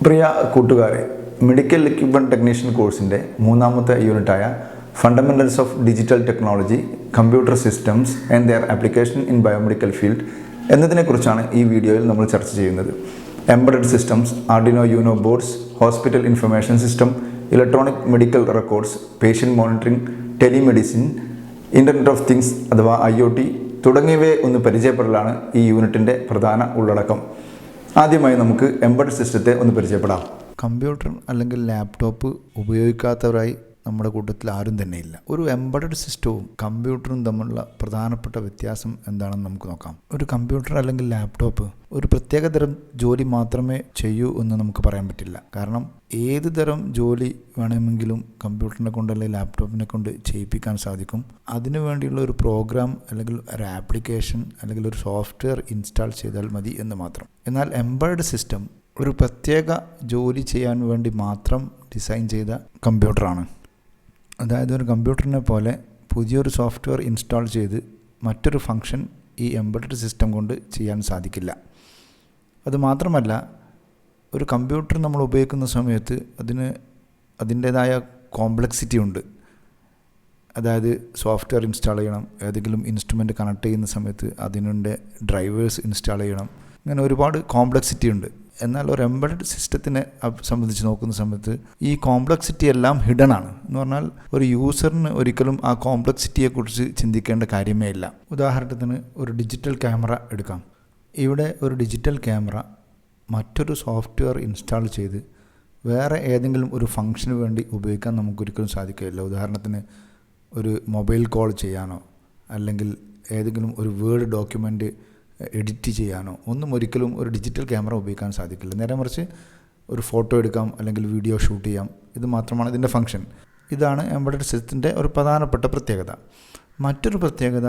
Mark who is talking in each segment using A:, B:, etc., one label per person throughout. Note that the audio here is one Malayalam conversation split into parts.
A: പ്രിയ കൂട്ടുകാരെ, മെഡിക്കൽ എക്യുപ്മെൻറ്റ് ടെക്നീഷ്യൻ കോഴ്സിൻ്റെ മൂന്നാമത്തെ യൂണിറ്റായ fundamentals of digital technology, computer systems and their application in biomedical field എന്നതിനെക്കുറിച്ചാണ് ഈ വീഡിയോയിൽ നമ്മൾ ചർച്ച ചെയ്യുന്നത്. Embedded systems, Arduino Uno boards, hospital information system, electronic medical records, patient monitoring, telemedicine, internet of things അഥവാ IoT തുടങ്ങിയവയെ ഒന്ന് പരിചയപ്പെടലാണ് ഈ യൂണിറ്റിൻ്റെ പ്രധാന ഉള്ളടക്കം. ആദ്യമായി നമുക്ക് എംബഡഡ് സിസ്റ്റത്തെ ഒന്ന് പരിചയപ്പെടാം. കമ്പ്യൂട്ടർ അല്ലെങ്കിൽ ലാപ്ടോപ്പ് ഉപയോഗിക്കാത്തവരായി നമ്മുടെ കൂട്ടത്തിൽ ആരും തന്നെയില്ല. ഒരു എംബഡഡ് സിസ്റ്റവും കമ്പ്യൂട്ടറും തമ്മിലുള്ള പ്രധാനപ്പെട്ട വ്യത്യാസം എന്താണെന്ന് നമുക്ക് നോക്കാം. ഒരു കമ്പ്യൂട്ടർ അല്ലെങ്കിൽ ലാപ്ടോപ്പ് ഒരു പ്രത്യേക തരം ജോലി മാത്രമേ ചെയ്യൂ എന്ന് നമുക്ക് പറയാൻ പറ്റില്ല. കാരണം ഏത് തരം ജോലി വേണമെങ്കിലും കമ്പ്യൂട്ടറിനെ കൊണ്ട് അല്ലെങ്കിൽ ലാപ്ടോപ്പിനെ കൊണ്ട് ചെയ്യിപ്പിക്കാൻ സാധിക്കും. അതിനു വേണ്ടിയുള്ള ഒരു പ്രോഗ്രാം അല്ലെങ്കിൽ ഒരു ആപ്ലിക്കേഷൻ അല്ലെങ്കിൽ ഒരു സോഫ്റ്റ്വെയർ ഇൻസ്റ്റാൾ ചെയ്താൽ മതി എന്ന് മാത്രം. എന്നാൽ എംബഡഡ് സിസ്റ്റം ഒരു പ്രത്യേക ജോലി ചെയ്യാൻ വേണ്ടി മാത്രം ഡിസൈൻ ചെയ്ത കമ്പ്യൂട്ടറാണ്. അതായത് ഒരു കമ്പ്യൂട്ടറിനെ പോലെ പുതിയൊരു സോഫ്റ്റ്വെയർ ഇൻസ്റ്റാൾ ചെയ്ത് മറ്റൊരു ഫംഗ്ഷൻ ഈ എംബഡഡ് സിസ്റ്റം കൊണ്ട് ചെയ്യാൻ സാധിക്കില്ല. അതുമാത്രമല്ല, ഒരു കമ്പ്യൂട്ടർ നമ്മൾ ഉപയോഗിക്കുന്ന സമയത്ത് അതിൻ്റേതായ കോംപ്ലക്സിറ്റി ഉണ്ട്. അതായത് സോഫ്റ്റ്വെയർ ഇൻസ്റ്റാൾ ചെയ്യണം, ഏതെങ്കിലും ഇൻസ്ട്രുമെൻ്റ് കണക്ട് ചെയ്യുന്ന സമയത്ത് അതിനുണ്ട് ഡ്രൈവേഴ്സ് ഇൻസ്റ്റാൾ ചെയ്യണം, അങ്ങനെ ഒരുപാട് കോംപ്ലക്സിറ്റി ഉണ്ട്. എന്നാൽ ഒരു എംബഡഡ് സിസ്റ്റത്തിനെ സംബന്ധിച്ച് നോക്കുന്ന സമയത്ത് ഈ കോംപ്ലക്സിറ്റി എല്ലാം ഹിഡൻ ആണ്. എന്ന് പറഞ്ഞാൽ ഒരു യൂസറിന് ഒരിക്കലും ആ കോംപ്ലക്സിറ്റിയെക്കുറിച്ച് ചിന്തിക്കേണ്ട കാര്യമേ ഇല്ല. ഉദാഹരണത്തിന് ഒരു ഡിജിറ്റൽ ക്യാമറ എടുക്കാം. ഇവിടെ ഒരു ഡിജിറ്റൽ ക്യാമറ മറ്റൊരു സോഫ്റ്റ്വെയർ ഇൻസ്റ്റാൾ ചെയ്ത് വേറെ ഏതെങ്കിലും ഒരു ഫംഗ്ഷന് വേണ്ടി ഉപയോഗിക്കാൻ നമുക്കൊരിക്കലും സാധിക്കില്ല. ഉദാഹരണത്തിന് ഒരു മൊബൈൽ കോൾ ചെയ്യാനോ അല്ലെങ്കിൽ ഏതെങ്കിലും ഒരു വേർഡ് ഡോക്യുമെൻ്റ് എഡിറ്റ് ചെയ്യാനോ ഒരിക്കലും ഒരു ഡിജിറ്റൽ ക്യാമറ ഉപയോഗിക്കാൻ സാധിക്കില്ല. നേരെ മറിച്ച് ഒരു ഫോട്ടോ എടുക്കാം അല്ലെങ്കിൽ വീഡിയോ ഷൂട്ട് ചെയ്യാം. ഇത് മാത്രമാണ് ഇതിൻ്റെ ഫംഗ്ഷൻ. ഇതാണ് എംബഡഡ് സിസ്റ്റത്തിൻ്റെ ഒരു പ്രധാനപ്പെട്ട പ്രത്യേകത. മറ്റൊരു പ്രത്യേകത,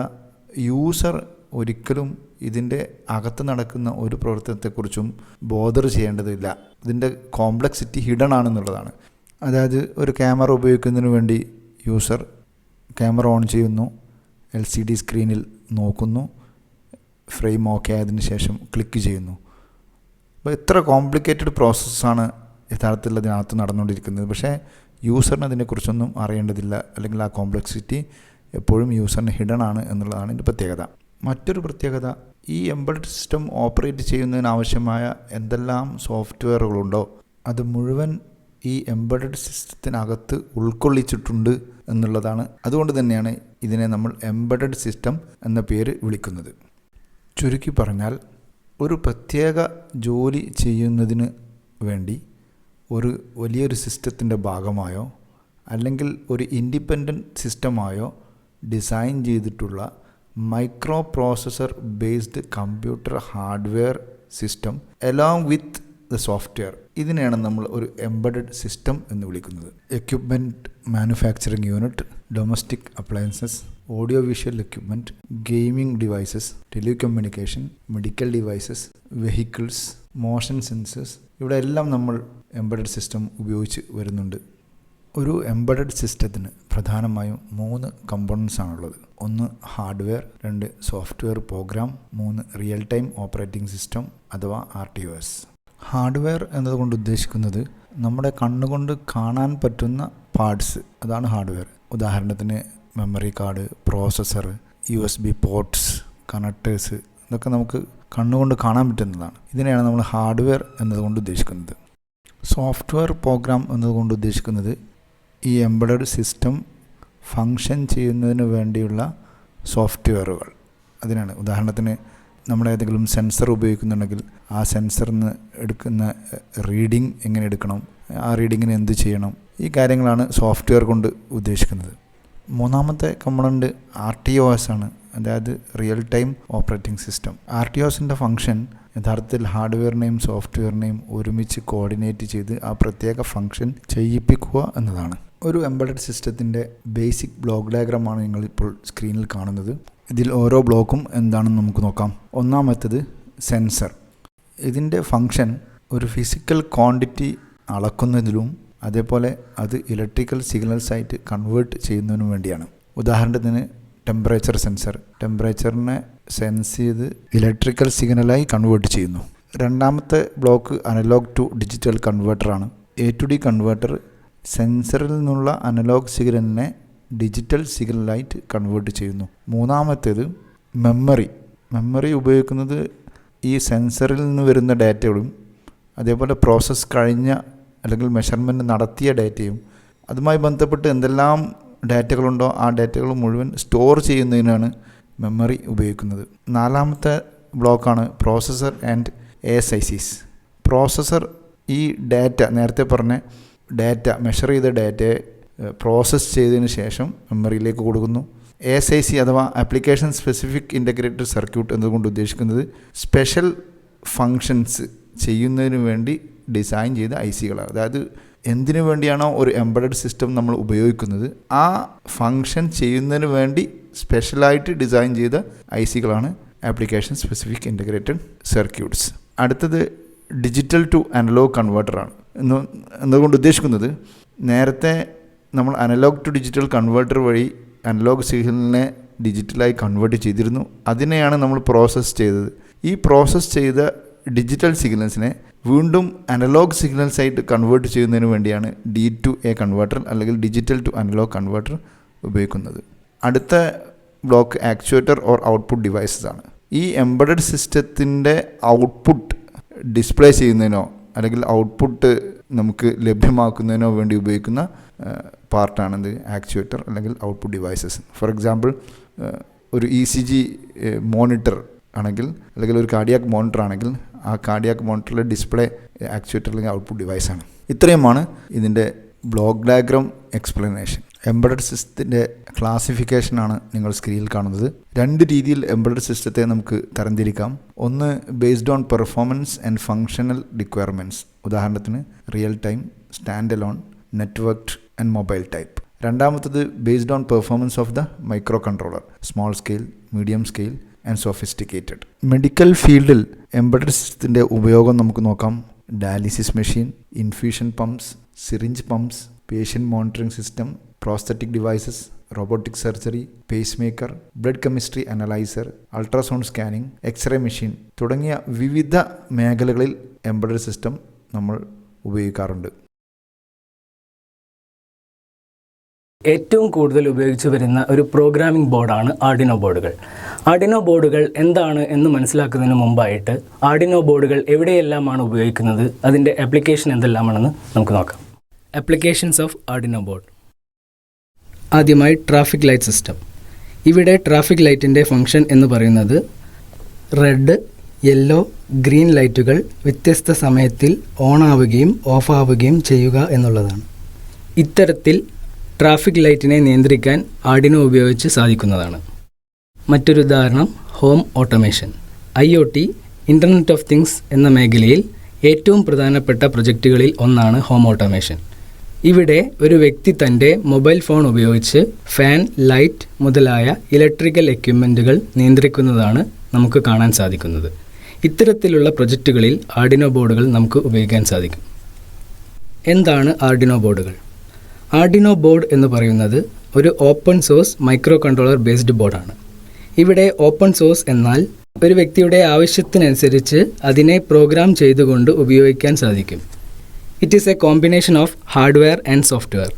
A: യൂസർ ഒരിക്കലും ഇതിൻ്റെ അകത്ത് നടക്കുന്ന ഒരു പ്രവർത്തനത്തെക്കുറിച്ചും ബോദർ ചെയ്യേണ്ടതില്ല. ഇതിൻ്റെ കോംപ്ലക്സിറ്റി ഹിഡൻ ആണെന്നുള്ളതാണ്. അതായത് ഒരു ക്യാമറ ഉപയോഗിക്കുന്നതിന് വേണ്ടി യൂസർ ക്യാമറ ഓൺ ചെയ്യുന്നു, LCD സ്ക്രീനിൽ നോക്കുന്നു, ഫ്രെയിം ഓക്കെ ആയതിനു ശേഷം ക്ലിക്ക് ചെയ്യുന്നു. അപ്പോൾ ഇത്ര കോംപ്ലിക്കേറ്റഡ് പ്രോസസ്സാണ് യഥാർത്ഥത്തിൽ അതിനകത്ത് നടന്നുകൊണ്ടിരിക്കുന്നത്. പക്ഷേ യൂസറിന് അതിനെക്കുറിച്ചൊന്നും അറിയേണ്ടതില്ല, അല്ലെങ്കിൽ ആ കോംപ്ലക്സിറ്റി എപ്പോഴും യൂസറിന് ഹിഡൻ ആണ് എന്നുള്ളതാണ് ഇതിൻ്റെ പ്രത്യേകത. മറ്റൊരു പ്രത്യേകത, ഈ എംബഡഡ് സിസ്റ്റം ഓപ്പറേറ്റ് ചെയ്യുന്നതിനാവശ്യമായ എന്തെല്ലാം സോഫ്റ്റ്വെയറുകളുണ്ടോ അത് മുഴുവൻ ഈ എംബഡഡ് സിസ്റ്റത്തിനകത്ത് ഉൾക്കൊള്ളിച്ചിട്ടുണ്ട് എന്നുള്ളതാണ്. അതുകൊണ്ട് തന്നെയാണ് ഇതിനെ നമ്മൾ എംബഡഡ് സിസ്റ്റം എന്ന പേര് വിളിക്കുന്നത്. ചുരുക്കി പറഞ്ഞാൽ, ഒരു പ്രത്യേക ജോലി ചെയ്യുന്നതിന് വേണ്ടി ഒരു വലിയൊരു സിസ്റ്റത്തിൻ്റെ ഭാഗമായോ അല്ലെങ്കിൽ ഒരു ഇൻഡിപെൻഡൻറ്റ് സിസ്റ്റമായോ ഡിസൈൻ ചെയ്തിട്ടുള്ള micro processor based computer hardware system along with the software, ഇതിനെയാണ് നമ്മൾ ഒരു എംബഡഡ് സിസ്റ്റം എന്ന് വിളിക്കുന്നത്. Equipment manufacturing unit, domestic appliances, audio visual equipment, gaming devices, telecommunication, medical devices, vehicles, motion sensors, ഇവിടെ എല്ലാം നമ്മൾ എംബഡഡ് സിസ്റ്റം ഉപയോഗിച്ച് വരുന്നുണ്ട്. ഒരു എംബഡഡ് സിസ്റ്റത്തിന് പ്രധാനമായും 3 കമ്പോണൻസ് ആണുള്ളത്. 1 hardware, 2 software programme, 3 real time operating system അഥവാ RTOS. ഹാർഡ്വെയർ എന്നതുകൊണ്ട് ഉദ്ദേശിക്കുന്നത് നമ്മുടെ കണ്ണുകൊണ്ട് കാണാൻ പറ്റുന്ന പാർട്സ്, അതാണ് ഹാർഡ്വെയർ. ഉദാഹരണത്തിന് memory card, processor, USB ports, connectors, ഇതൊക്കെ നമുക്ക് കണ്ണുകൊണ്ട് കാണാൻ പറ്റുന്നതാണ്. ഇതിനെയാണ് നമ്മൾ ഹാർഡ്വെയർ എന്നതുകൊണ്ട് ഉദ്ദേശിക്കുന്നത്. സോഫ്റ്റ്വെയർ പ്രോഗ്രാം എന്നതുകൊണ്ട് ഉദ്ദേശിക്കുന്നത് ഈ എംബഡഡ് സിസ്റ്റം ഫങ്ഷൻ ചെയ്യുന്നതിന് വേണ്ടിയുള്ള സോഫ്റ്റ്വെയറുകൾ, അതിനാണ്. ഉദാഹരണത്തിന് നമ്മൾ ഏതെങ്കിലും സെൻസർ ഉപയോഗിക്കുന്നുണ്ടെങ്കിൽ ആ സെൻസറിൽ നിന്ന് എടുക്കുന്ന റീഡിംഗ് എങ്ങനെ എടുക്കണം, ആ റീഡിങ്ങിന് എന്ത് ചെയ്യണം, ഈ കാര്യങ്ങളാണ് സോഫ്റ്റ്വെയർ കൊണ്ട് ഉദ്ദേശിക്കുന്നത്. മൂന്നാമത്തെ കമ്പോണൻറ്റ് RTOS ആണ്, അതായത് റിയൽ ടൈം ഓപ്പറേറ്റിംഗ് സിസ്റ്റം. RTOSൻ്റെ ഫംഗ്ഷൻ യഥാർത്ഥത്തിൽ ഹാർഡ്വെയറിനെയും സോഫ്റ്റ്വെയറിനെയും ഒരുമിച്ച് കോർഡിനേറ്റ് ചെയ്ത് ആ പ്രത്യേക ഫംഗ്ഷൻ ചെയ്യിപ്പിക്കുക എന്നതാണ്. ഒരു എംബഡഡ് സിസ്റ്റത്തിൻ്റെ ബേസിക് ബ്ലോക്ക് ഡയഗ്രമാണ് നിങ്ങളിപ്പോൾ സ്ക്രീനിൽ കാണുന്നത്. ഇതിൽ ഓരോ ബ്ലോക്കും എന്താണെന്ന് നമുക്ക് നോക്കാം. ഒന്നാമത്തേത് സെൻസർ. ഇതിൻ്റെ ഫംഗ്ഷൻ ഒരു ഫിസിക്കൽ ക്വാണ്ടിറ്റി അളക്കുന്നതിലും അതേപോലെ അത് ഇലക്ട്രിക്കൽ സിഗ്നൽസായിട്ട് കൺവേർട്ട് ചെയ്യുന്നതിനും വേണ്ടിയാണ്. ഉദാഹരണത്തിന് ടെമ്പറേച്ചർ സെൻസർ ടെമ്പറേച്ചറിനെ സെൻസ് ചെയ്ത് ഇലക്ട്രിക്കൽ സിഗ്നലായി കൺവേർട്ട് ചെയ്യുന്നു. രണ്ടാമത്തെ ബ്ലോക്ക് അനലോഗ് ടു ഡിജിറ്റൽ കൺവേർട്ടറാണ്. എ ടു ഡി കൺവേർട്ടർ സെൻസറിൽ നിന്നുള്ള അനലോഗ് സിഗ്നലിനെ ഡിജിറ്റൽ സിഗ്നലായിട്ട് കൺവേർട്ട് ചെയ്യുന്നു. മൂന്നാമത്തേത് മെമ്മറി ഉപയോഗിക്കുന്നത് ഈ സെൻസറിൽ നിന്ന് വരുന്ന ഡാറ്റകളും അതേപോലെ പ്രോസസ്സ് കഴിഞ്ഞ അല്ലെങ്കിൽ മെഷർമെൻറ്റ് നടത്തിയ ഡാറ്റയും അതുമായി ബന്ധപ്പെട്ട് എന്തെല്ലാം ഡാറ്റകളുണ്ടോ ആ ഡാറ്റകൾ മുഴുവൻ സ്റ്റോർ ചെയ്യുന്നതിനാണ് മെമ്മറി ഉപയോഗിക്കുന്നത്. നാലാമത്തെ ബ്ലോക്കാണ് പ്രോസസ്സർ ആൻഡ് ASICs. പ്രോസസ്സർ ഈ ഡാറ്റ നേരത്തെ പറഞ്ഞ ഡാറ്റ മെഷർ ചെയ്ത ഡാറ്റയെ പ്രോസസ്സ് ചെയ്തതിന് ശേഷം മെമ്മറിയിലേക്ക് കൊടുക്കുന്നു. ASIC അഥവാ ആപ്ലിക്കേഷൻ സ്പെസിഫിക് ഇൻ്റഗ്രേറ്റഡ് സർക്യൂട്ട് എന്നതുകൊണ്ട് ഉദ്ദേശിക്കുന്നത് സ്പെഷ്യൽ ഫങ്ഷൻസ് ചെയ്യുന്നതിന് വേണ്ടി ഡിസൈൻ ചെയ്ത ICകളാണ്. അതായത് എന്തിനു വേണ്ടിയാണോ ഒരു എംബഡഡ് സിസ്റ്റം നമ്മൾ ഉപയോഗിക്കുന്നത് ആ ഫങ്ഷൻ ചെയ്യുന്നതിന് വേണ്ടി സ്പെഷ്യലായിട്ട് ഡിസൈൻ ചെയ്ത ICകളാണ് ആപ്ലിക്കേഷൻ സ്പെസിഫിക് ഇൻ്റഗ്രേറ്റഡ് സർക്യൂട്ട്സ്. അടുത്തത് ഡിജിറ്റൽ ടു അനലോഗ് കൺവേർട്ടറാണ്. എന്നതുകൊണ്ട് ഉദ്ദേശിക്കുന്നത് നേരത്തെ നമ്മൾ അനലോഗ് ടു ഡിജിറ്റൽ കൺവേർട്ടർ വഴി അനലോഗ് സിഗ്നലിനെ ഡിജിറ്റലായി കൺവേർട്ട് ചെയ്തിരുന്നു. അതിനെയാണ് നമ്മൾ പ്രോസസ്സ് ചെയ്തത്. ഈ പ്രോസസ്സ് ചെയ്ത ഡിജിറ്റൽ സിഗ്നൽസിനെ വീണ്ടും അനലോഗ് സിഗ്നൽസ് ആയിട്ട് കൺവേർട്ട് ചെയ്യുന്നതിന് വേണ്ടിയാണ് D2A കൺവേർട്ടർ അല്ലെങ്കിൽ ഡിജിറ്റൽ ടു അനലോഗ് കൺവേർട്ടർ ഉപയോഗിക്കുന്നത്. അടുത്ത block actuator or output devices ആണ്. ഈ എംബഡഡ് സിസ്റ്റത്തിൻ്റെ ഔട്ട്പുട്ട് ഡിസ്പ്ലേ ചെയ്യുന്നതിനോ അല്ലെങ്കിൽ ഔട്ട്പുട്ട് നമുക്ക് ലഭ്യമാക്കുന്നതിനോ വേണ്ടി ഉപയോഗിക്കുന്ന പാർട്ടാണിത് ആക്ച്വേറ്റർ അല്ലെങ്കിൽ ഔട്ട്പുട്ട് ഡിവൈസസ്. ഫോർ എക്സാമ്പിൾ ഒരു ECG മോണിറ്റർ ആണെങ്കിൽ അല്ലെങ്കിൽ ഒരു കാർഡിയാക് മോണിറ്റർ ആണെങ്കിൽ ആ കാർഡിയാക് മോണിറ്ററിലെ ഡിസ്പ്ലേ ആക്ച്വേറ്റർ അല്ലെങ്കിൽ ഔട്ട്പുട്ട് ഡിവൈസാണ്. ഇത്രയുമാണ് ഇതിൻ്റെ ബ്ലോക്ക് ഡയഗ്രാം എക്സ്പ്ലനേഷൻ. എംബഡഡ് സിസ്റ്റത്തിൻ്റെ ക്ലാസിഫിക്കേഷനാണ് നിങ്ങൾ സ്ക്രീനിൽ കാണുന്നത്. രണ്ട് രീതിയിൽ എംബഡഡ് സിസ്റ്റത്തെ നമുക്ക് തരംതിരിക്കാം. ഒന്ന് based on performance and functional requirements, ഉദാഹരണത്തിന് real time, stand alone, networked and mobile type. രണ്ടാമത്തത് based on performance of the micro controller, small scale, medium scale and sophisticated. Medical ഫീൽഡിൽ എംബഡഡ് സിസ്റ്റത്തിൻ്റെ ഉപയോഗം നമുക്ക് നോക്കാം. Dialysis machine, infusion pumps, syringe pumps, patient monitoring system, prosthetic devices, robotic surgery, pacemaker, blood chemistry analyser, ultrasound scanning, x-ray machine തുടങ്ങിയ വിവിധ മേഖലകളിൽ എംബഡഡ് സിസ്റ്റം നമ്മൾ ഉപയോഗിക്കാറുണ്ട്.
B: ഏറ്റവും കൂടുതൽ ഉപയോഗിച്ചു വരുന്ന ഒരു പ്രോഗ്രാമിംഗ് ബോർഡാണ് ആർഡിനോ ബോർഡുകൾ. ആർഡിനോ ബോർഡുകൾ എന്താണ് എന്ന് മനസ്സിലാക്കുന്നതിന് മുമ്പായിട്ട് ആർഡിനോ ബോർഡുകൾ എവിടെയെല്ലാമാണ് ഉപയോഗിക്കുന്നത്, അതിൻ്റെ ആപ്ലിക്കേഷൻ എന്തെല്ലാമാണെന്ന് നമുക്ക് നോക്കാം. Applications of Arduino board. ആദ്യമായി ട്രാഫിക് ലൈറ്റ് സിസ്റ്റം. ഇവിടെ ട്രാഫിക് ലൈറ്റിൻ്റെ ഫംഗ്ഷൻ എന്ന് പറയുന്നത് റെഡ്, യെല്ലോ, ഗ്രീൻ ലൈറ്റുകൾ വ്യത്യസ്ത സമയത്തിൽ ഓൺ ആവുകയും ഓഫ് ആവുകയും ചെയ്യുക എന്നുള്ളതാണ്. ഇത്തരത്തിൽ ട്രാഫിക് ലൈറ്റിനെ നിയന്ത്രിക്കാൻ ആർഡിനോ ഉപയോഗിച്ച് സാധിക്കുന്നതാണ്. മറ്റൊരു ഉദാഹരണം home automation. IoT, internet of things എന്ന മേഖലയിൽ ഏറ്റവും പ്രധാനപ്പെട്ട പ്രൊജക്റ്റുകളിൽ ഒന്നാണ് ഹോം ഓട്ടോമേഷൻ. ഇവിടെ ഒരു വ്യക്തി തൻ്റെ മൊബൈൽ ഫോൺ ഉപയോഗിച്ച് ഫാൻ, ലൈറ്റ് മുതലായ ഇലക്ട്രിക്കൽ എക്യുപ്മെൻറ്റുകൾ നിയന്ത്രിക്കുന്നതാണ് നമുക്ക് കാണാൻ സാധിക്കുന്നത്. ഇത്തരത്തിലുള്ള പ്രൊജക്റ്റുകളിൽ ആർഡിനോ ബോർഡുകൾ നമുക്ക് ഉപയോഗിക്കാൻ സാധിക്കും. എന്താണ് ആർഡിനോ ബോർഡുകൾ? ആർഡിനോ ബോർഡ് എന്ന് പറയുന്നത് ഒരു open source micro controller based ബോർഡാണ്. ഇവിടെ ഓപ്പൺ സോഴ്സ് എന്നാൽ ഒരു വ്യക്തിയുടെ ആവശ്യത്തിനനുസരിച്ച് അതിനെ പ്രോഗ്രാം ചെയ്തുകൊണ്ട് ഉപയോഗിക്കാൻ സാധിക്കും. It is A combination of hardware and software.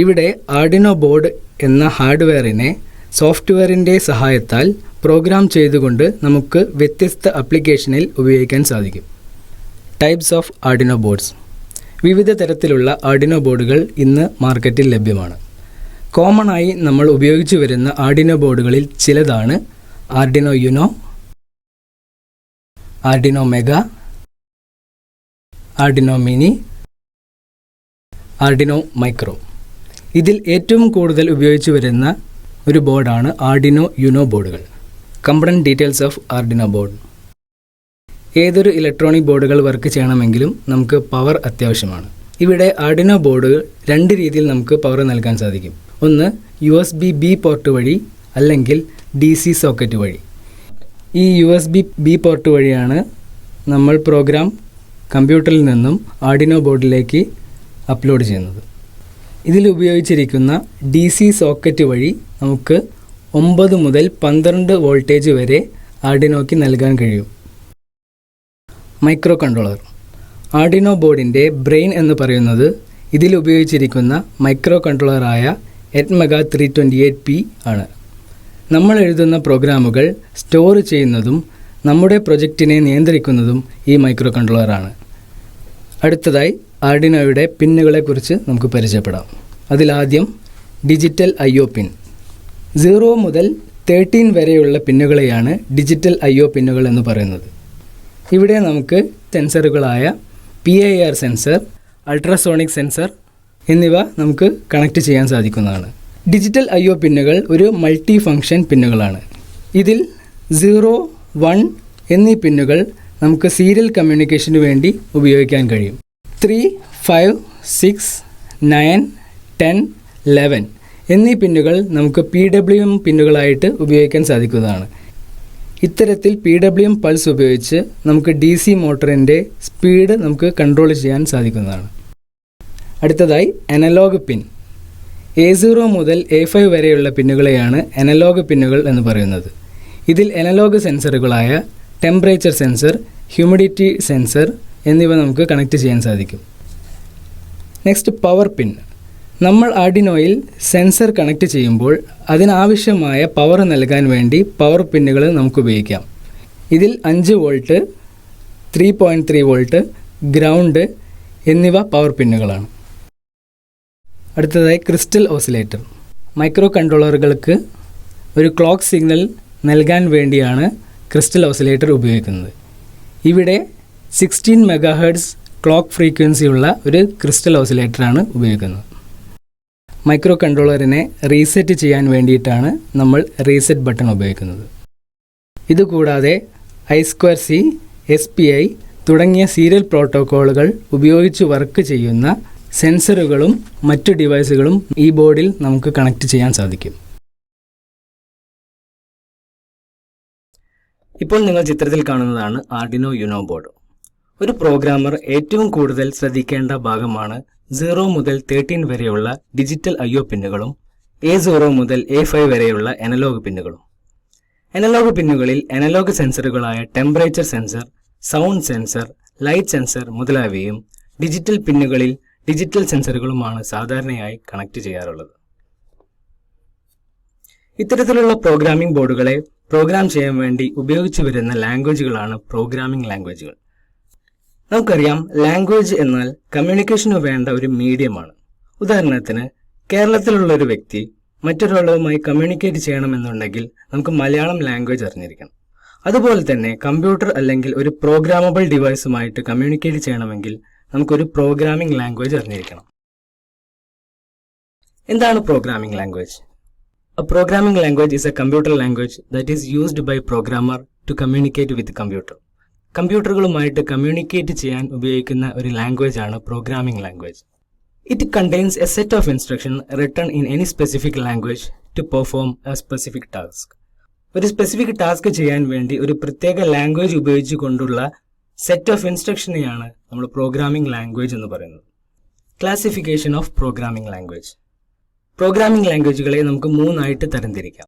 B: ഇവിടെ ആർഡിനോ ബോർഡ് എന്ന ഹാർഡ്വെയറിനെ സോഫ്റ്റ്വെയറിൻ്റെ സഹായത്താൽ പ്രോഗ്രാം ചെയ്തുകൊണ്ട് നമുക്ക് വ്യത്യസ്ത ആപ്ലിക്കേഷനിൽ ഉപയോഗിക്കാൻ സാധിക്കും. Types of Arduino boards. വിവിധ തരത്തിലുള്ള ആർഡിനോ ബോർഡുകൾ ഇന്ന് മാർക്കറ്റിൽ ലഭ്യമാണ്. കോമൺ ആയി നമ്മൾ ഉപയോഗിച്ചു വരുന്ന ആർഡിനോ ബോർഡുകളിൽ ചിലതാണ് Arduino you know, Arduino മെഗ, Arduino mini, Arduino micro. ഇതിൽ ഏറ്റവും കൂടുതൽ ഉപയോഗിച്ചു വരുന്ന ഒരു ബോർഡാണ് ആർഡിനോ യുനോ ബോർഡുകൾ. Component details of Arduino board. ഏതൊരു ഇലക്ട്രോണിക് ബോർഡുകൾ വർക്ക് ചെയ്യണമെങ്കിലും നമുക്ക് പവർ അത്യാവശ്യമാണ്. ഇവിടെ ആർഡിനോ ബോർഡുകൾ രണ്ട് രീതിയിൽ നമുക്ക് പവർ നൽകാൻ സാധിക്കും. ഒന്ന് USB-B പോർട്ട് വഴി, അല്ലെങ്കിൽ DC സോക്കറ്റ് വഴി. ഈ USB-B പോർട്ട് വഴിയാണ് നമ്മൾ പ്രോഗ്രാം കമ്പ്യൂട്ടറിൽ നിന്നും ആർഡിനോ ബോർഡിലേക്ക് അപ്ലോഡ് ചെയ്യുന്നത്. ഇതിൽ ഉപയോഗിച്ചിരിക്കുന്ന DC സോക്കറ്റ് വഴി നമുക്ക് 9 മുതൽ 12 വോൾട്ടേജ് വരെ ആർഡിനോയ്ക്ക് നൽകാൻ കഴിയും. Micro controller. ആർഡിനോ ബോർഡിൻ്റെ ബ്രെയിൻ എന്ന് പറയുന്നത് ഇതിൽ ഉപയോഗിച്ചിരിക്കുന്ന മൈക്രോ കൺട്രോളറായ എറ്റ്മെഗ 328P ആണ്. നമ്മൾ എഴുതുന്ന പ്രോഗ്രാമുകൾ സ്റ്റോർ ചെയ്യുന്നതും നമ്മുടെ പ്രൊജക്റ്റിനെ നിയന്ത്രിക്കുന്നതും ഈ മൈക്രോ കൺട്രോളറാണ്. അടുത്തതായി ആർഡിനോയുടെ പിന്നുകളെക്കുറിച്ച് നമുക്ക് പരിചയപ്പെടാം. അതിലാദ്യം ഡിജിറ്റൽ IO പിൻ. 0 മുതൽ 13 വരെയുള്ള പിന്നുകളെയാണ് ഡിജിറ്റൽ IO പിന്നുകൾ എന്ന് പറയുന്നത്. ഇവിടെ നമുക്ക് സെൻസറുകളായ PIR സെൻസർ, അൾട്രാസോണിക് സെൻസർ എന്നിവ നമുക്ക് കണക്ട് ചെയ്യാൻ സാധിക്കുന്നതാണ്. ഡിജിറ്റൽ IO പിന്നുകൾ ഒരു മൾട്ടി ഫങ്ഷൻ പിന്നുകളാണ്. ഇതിൽ 0, 1 എന്നീ പിന്നുകൾ നമുക്ക് സീരിയൽ കമ്മ്യൂണിക്കേഷന് വേണ്ടി ഉപയോഗിക്കാൻ കഴിയും. 3, 5, 6, 9, 10, 11 എന്നീ പിന്നുകൾ നമുക്ക് PWM പിന്നുകളായിട്ട് ഉപയോഗിക്കാൻ സാധിക്കുന്നതാണ്. ഇത്തരത്തിൽ PWM പൾസ് ഉപയോഗിച്ച് നമുക്ക് DC മോട്ടറിൻ്റെ സ്പീഡ് നമുക്ക് കൺട്രോൾ ചെയ്യാൻ സാധിക്കുന്നതാണ്. അടുത്തതായി അനലോഗ് പിൻ. A0 മുതൽ A5 വരെയുള്ള പിന്നുകളെയാണ് അനലോഗ് പിന്നുകൾ എന്ന് പറയുന്നത്. ഇതിൽ അനലോഗ് സെൻസറുകളായ ടെമ്പറേച്ചർ സെൻസർ, ഹ്യൂമിഡിറ്റി സെൻസർ എന്നിവ നമുക്ക് കണക്ട് ചെയ്യാൻ സാധിക്കും. Next power pin. നമ്മൾ ആർഡിനോയിൽ സെൻസർ കണക്ട് ചെയ്യുമ്പോൾ അതിനാവശ്യമായ പവർ നൽകാൻ വേണ്ടി പവർ പിന്നുകൾ നമുക്ക് ഉപയോഗിക്കാം. ഇതിൽ 5 വോൾട്ട്, 3.3 വോൾട്ട്, ഗ്രൗണ്ട് എന്നിവ പവർ പിന്നുകളാണ്. അടുത്തതായി ക്രിസ്റ്റൽ ഓസിലേറ്റർ. മൈക്രോ കൺട്രോളറുകൾക്ക് ഒരു ക്ലോക്ക് സിഗ്നൽ നൽകാൻ വേണ്ടിയാണ് ക്രിസ്റ്റൽ ഓസിലേറ്റർ ഉപയോഗിക്കുന്നത്. ഇവിടെ 16 MHz ക്ലോക്ക് ഫ്രീക്വൻസിയുള്ള ഒരു ക്രിസ്റ്റൽ ഓസിലേറ്ററാണ് ഉപയോഗിക്കുന്നത്. മൈക്രോ കൺട്രോളറിനെ റീസെറ്റ് ചെയ്യാൻ വേണ്ടിയിട്ടാണ് നമ്മൾ റീസെറ്റ് ബട്ടൺ ഉപയോഗിക്കുന്നത്. ഇതുകൂടാതെ I2C, SPI തുടങ്ങിയ സീരിയൽ പ്രോട്ടോക്കോളുകൾ ഉപയോഗിച്ച് വർക്ക് ചെയ്യുന്ന സെൻസറുകളും മറ്റു ഡിവൈസുകളും ഈ ബോർഡിൽ നമുക്ക് കണക്ട് ചെയ്യാൻ സാധിക്കും. ഇപ്പോൾ നിങ്ങൾ ചിത്രത്തിൽ കാണുന്നതാണ് ആർഡിനോ യുനോ ബോർഡ്. ഒരു പ്രോഗ്രാമർ ഏറ്റവും കൂടുതൽ ശ്രദ്ധിക്കേണ്ട ഭാഗമാണ് 0 മുതൽ 13 വരെയുള്ള ഡിജിറ്റൽ IO പിന്നുകളും A0 മുതൽ A5 വരെയുള്ള അനലോഗ് പിന്നുകളും. അനലോഗ് പിന്നുകളിൽ അനലോഗ് സെൻസറുകളായ temperature sensor, sound sensor, light sensor മുതലായവയും ഡിജിറ്റൽ പിന്നുകളിൽ ഡിജിറ്റൽ സെൻസറുകളുമാണ് സാധാരണയായി കണക്ട് ചെയ്യാറുള്ളത്. ഇത്തരത്തിലുള്ള പ്രോഗ്രാമിംഗ് ബോർഡുകളെ പ്രോഗ്രാം ചെയ്യാൻ വേണ്ടി ഉപയോഗിച്ചു വരുന്ന ലാംഗ്വേജുകളാണ് പ്രോഗ്രാമിംഗ് ലാംഗ്വേജുകൾ. നമുക്കറിയാം, ലാംഗ്വേജ് എന്നാൽ കമ്മ്യൂണിക്കേഷന് വേണ്ട ഒരു മീഡിയമാണ്. ഉദാഹരണത്തിന്, കേരളത്തിലുള്ള ഒരു വ്യക്തി മറ്റൊരാളുമായി കമ്മ്യൂണിക്കേറ്റ് ചെയ്യണമെന്നുണ്ടെങ്കിൽ നമുക്ക് മലയാളം ലാംഗ്വേജ് അറിഞ്ഞിരിക്കണം. അതുപോലെ തന്നെ കമ്പ്യൂട്ടർ അല്ലെങ്കിൽ ഒരു പ്രോഗ്രാമബിൾ ഡിവൈസുമായിട്ട് കമ്മ്യൂണിക്കേറ്റ് ചെയ്യണമെങ്കിൽ നമുക്കൊരു പ്രോഗ്രാമിംഗ് ലാംഗ്വേജ് അറിഞ്ഞിരിക്കണം. എന്താണ് programming language? A programming language is a computer language that is used by programmer to communicate with computer. കമ്പ്യൂട്ടറുകളുമായിട്ട് കമ്മ്യൂണിക്കേറ്റ് ചെയ്യാൻ ഉപയോഗിക്കുന്ന ഒരു ലാംഗ്വേജ് ആണ് programming language. It contains a set of instruction written in any specific language to perform a specific task. ഒരു സ്പെസിഫിക് ടാസ്ക് ചെയ്യാൻ വേണ്ടി ഒരു പ്രത്യേക ലാംഗ്വേജ് ഉപയോഗിച്ചുകൊണ്ടുള്ള സെറ്റ് ഓഫ് ഇൻസ്ട്രക്ഷനെയാണ് നമ്മൾ പ്രോഗ്രാമിംഗ് ലാംഗ്വേജ് എന്ന് പറയുന്നത്. Classification of programming language. Programming ലാംഗ്വേജുകളെ നമുക്ക് 3 ആയിട്ട് തരംതിരിക്കാം: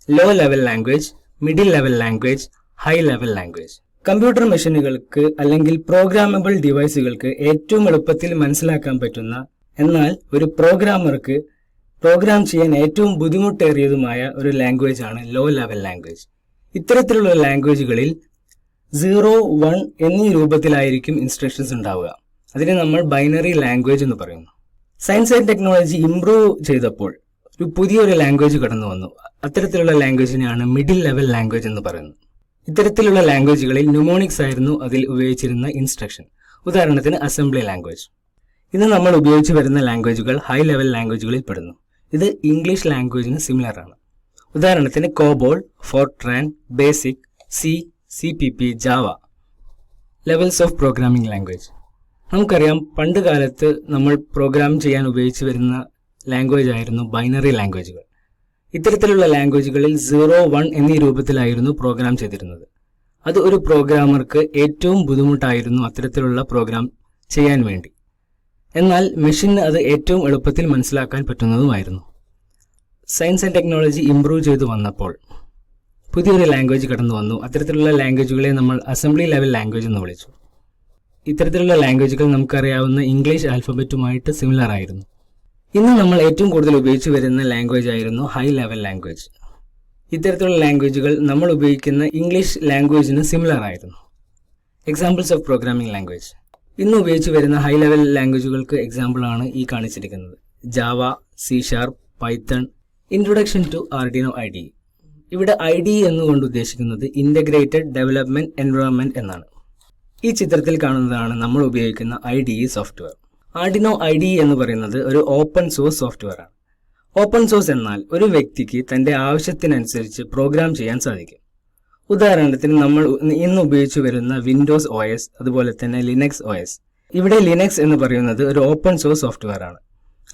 B: low level language, middle level language, high level language. Computer മെഷീനുകൾക്ക് അല്ലെങ്കിൽ പ്രോഗ്രാമബിൾ ഡിവൈസുകൾക്ക് ഏറ്റവും എളുപ്പത്തിൽ മനസ്സിലാക്കാൻ പറ്റുന്ന, എന്നാൽ ഒരു പ്രോഗ്രാമർക്ക് പ്രോഗ്രാം ചെയ്യാൻ ഏറ്റവും ബുദ്ധിമുട്ടേറിയതുമായ ഒരു ലാംഗ്വേജ് ആണ് ലോ ലെവൽ ലാംഗ്വേജ്. ഇത്തരത്തിലുള്ള ലാംഗ്വേജുകളിൽ 0, 1 എന്നീ രൂപത്തിലായിരിക്കും ഇൻസ്ട്രക്ഷൻസ് ഉണ്ടാവുക. അതിനെ നമ്മൾ ബൈനറി ലാംഗ്വേജ് എന്ന് പറയുന്നു. സയൻസ് ആൻഡ് ടെക്നോളജി ഇംപ്രൂവ് ചെയ്തപ്പോൾ ഒരു പുതിയൊരു ലാംഗ്വേജ് കടന്നു വന്നു. അത്തരത്തിലുള്ള ലാംഗ്വേജിനെയാണ് മിഡിൽ ലെവൽ ലാംഗ്വേജ് എന്ന് പറയുന്നത്. ഇത്തരത്തിലുള്ള ലാംഗ്വേജുകളിൽ ന്യൂമോണിക്സ് ആയിരുന്നു അതിൽ ഉപയോഗിച്ചിരുന്ന ഇൻസ്ട്രക്ഷൻ. ഉദാഹരണത്തിന് അസംബ്ലി ലാംഗ്വേജ്. ഇന്ന് നമ്മൾ ഉപയോഗിച്ച് വരുന്ന ലാംഗ്വേജുകൾ ഹൈ ലെവൽ ലാംഗ്വേജുകളിൽ പെടുന്നു. ഇത് ഇംഗ്ലീഷ് ലാംഗ്വേജിന് സിമിലർ ആണ്. ഉദാഹരണത്തിന് COBOL, Fortran, basic, C, CPP, Java. Levels of programming language. നമുക്കറിയാം, പണ്ട് കാലത്ത് നമ്മൾ പ്രോഗ്രാം ചെയ്യാൻ ഉപയോഗിച്ച് വരുന്ന ലാംഗ്വേജ് ആയിരുന്നു ബൈനറി ലാംഗ്വേജുകൾ. ഇത്തരത്തിലുള്ള ലാംഗ്വേജുകളിൽ 0, 1 എന്നീ രൂപത്തിലായിരുന്നു പ്രോഗ്രാം ചെയ്തിരുന്നത്. അത് ഒരു പ്രോഗ്രാമർക്ക് ഏറ്റവും ബുദ്ധിമുട്ടായിരുന്നു അത്തരത്തിലുള്ള പ്രോഗ്രാം ചെയ്യാൻ വേണ്ടി. എന്നാൽ മെഷീന് അത് ഏറ്റവും എളുപ്പത്തിൽ മനസ്സിലാക്കാൻ പറ്റുന്നതുമായിരുന്നു. സയൻസ് ആൻഡ് ടെക്നോളജി ഇംപ്രൂവ് ചെയ്തു വന്നപ്പോൾ പുതിയൊരു ലാംഗ്വേജ് കടന്നു വന്നു. അത്തരത്തിലുള്ള ലാംഗ്വേജുകളെ നമ്മൾ അസംബ്ലി ലെവൽ ലാംഗ്വേജ് എന്ന് വിളിച്ചു. ഇത്തരത്തിലുള്ള ലാംഗ്വേജുകൾ നമുക്കറിയാവുന്ന ഇംഗ്ലീഷ് ആൽഫബറ്റുമായിട്ട് സിമിലർ ആയിരുന്നു. ഇന്ന് നമ്മൾ ഏറ്റവും കൂടുതൽ ഉപയോഗിച്ചു വരുന്ന ലാംഗ്വേജ് ആയിരുന്നു ഹൈ ലെവൽ ലാംഗ്വേജ്. ഇത്തരത്തിലുള്ള ലാംഗ്വേജുകൾ നമ്മൾ ഉപയോഗിക്കുന്ന ഇംഗ്ലീഷ് ലാംഗ്വേജിന് സിമിലർ ആയിരുന്നു. Examples of programming language. ഇന്ന് ഉപയോഗിച്ച് വരുന്ന ഹൈ ലെവൽ ലാംഗ്വേജുകൾക്ക് എക്സാമ്പിളാണ് ഈ കാണിച്ചിരിക്കുന്നത്. Java, C#, Python. Introduction to Arduino IDE. ഇവിടെ IDE എന്നുകൊണ്ട് ഉദ്ദേശിക്കുന്നത് ഇൻ്റഗ്രേറ്റഡ് ഡെവലപ്മെൻറ്റ് എൻവയോൺമെൻറ്റ് എന്നാണ്. ഈ ചിത്രത്തിൽ കാണുന്നതാണ് നമ്മൾ ഉപയോഗിക്കുന്ന IDE സോഫ്റ്റ്വെയർ. ആർഡിനോ IDE എന്ന് പറയുന്നത് ഒരു ഓപ്പൺ സോഴ്സ് സോഫ്റ്റ്വെയർ ആണ്. ഓപ്പൺ സോഴ്സ് എന്നാൽ ഒരു വ്യക്തിക്ക് തൻ്റെ ആവശ്യത്തിനനുസരിച്ച് പ്രോഗ്രാം ചെയ്യാൻ സാധിക്കും. ഉദാഹരണത്തിന് നമ്മൾ ഇന്ന് ഉപയോഗിച്ചു വരുന്ന വിൻഡോസ് OS, അതുപോലെ തന്നെ ലിനക്സ് OS. ഇവിടെ ലിനക്സ് എന്ന് പറയുന്നത് ഒരു ഓപ്പൺ സോഴ്സ് സോഫ്റ്റ്വെയർ ആണ്.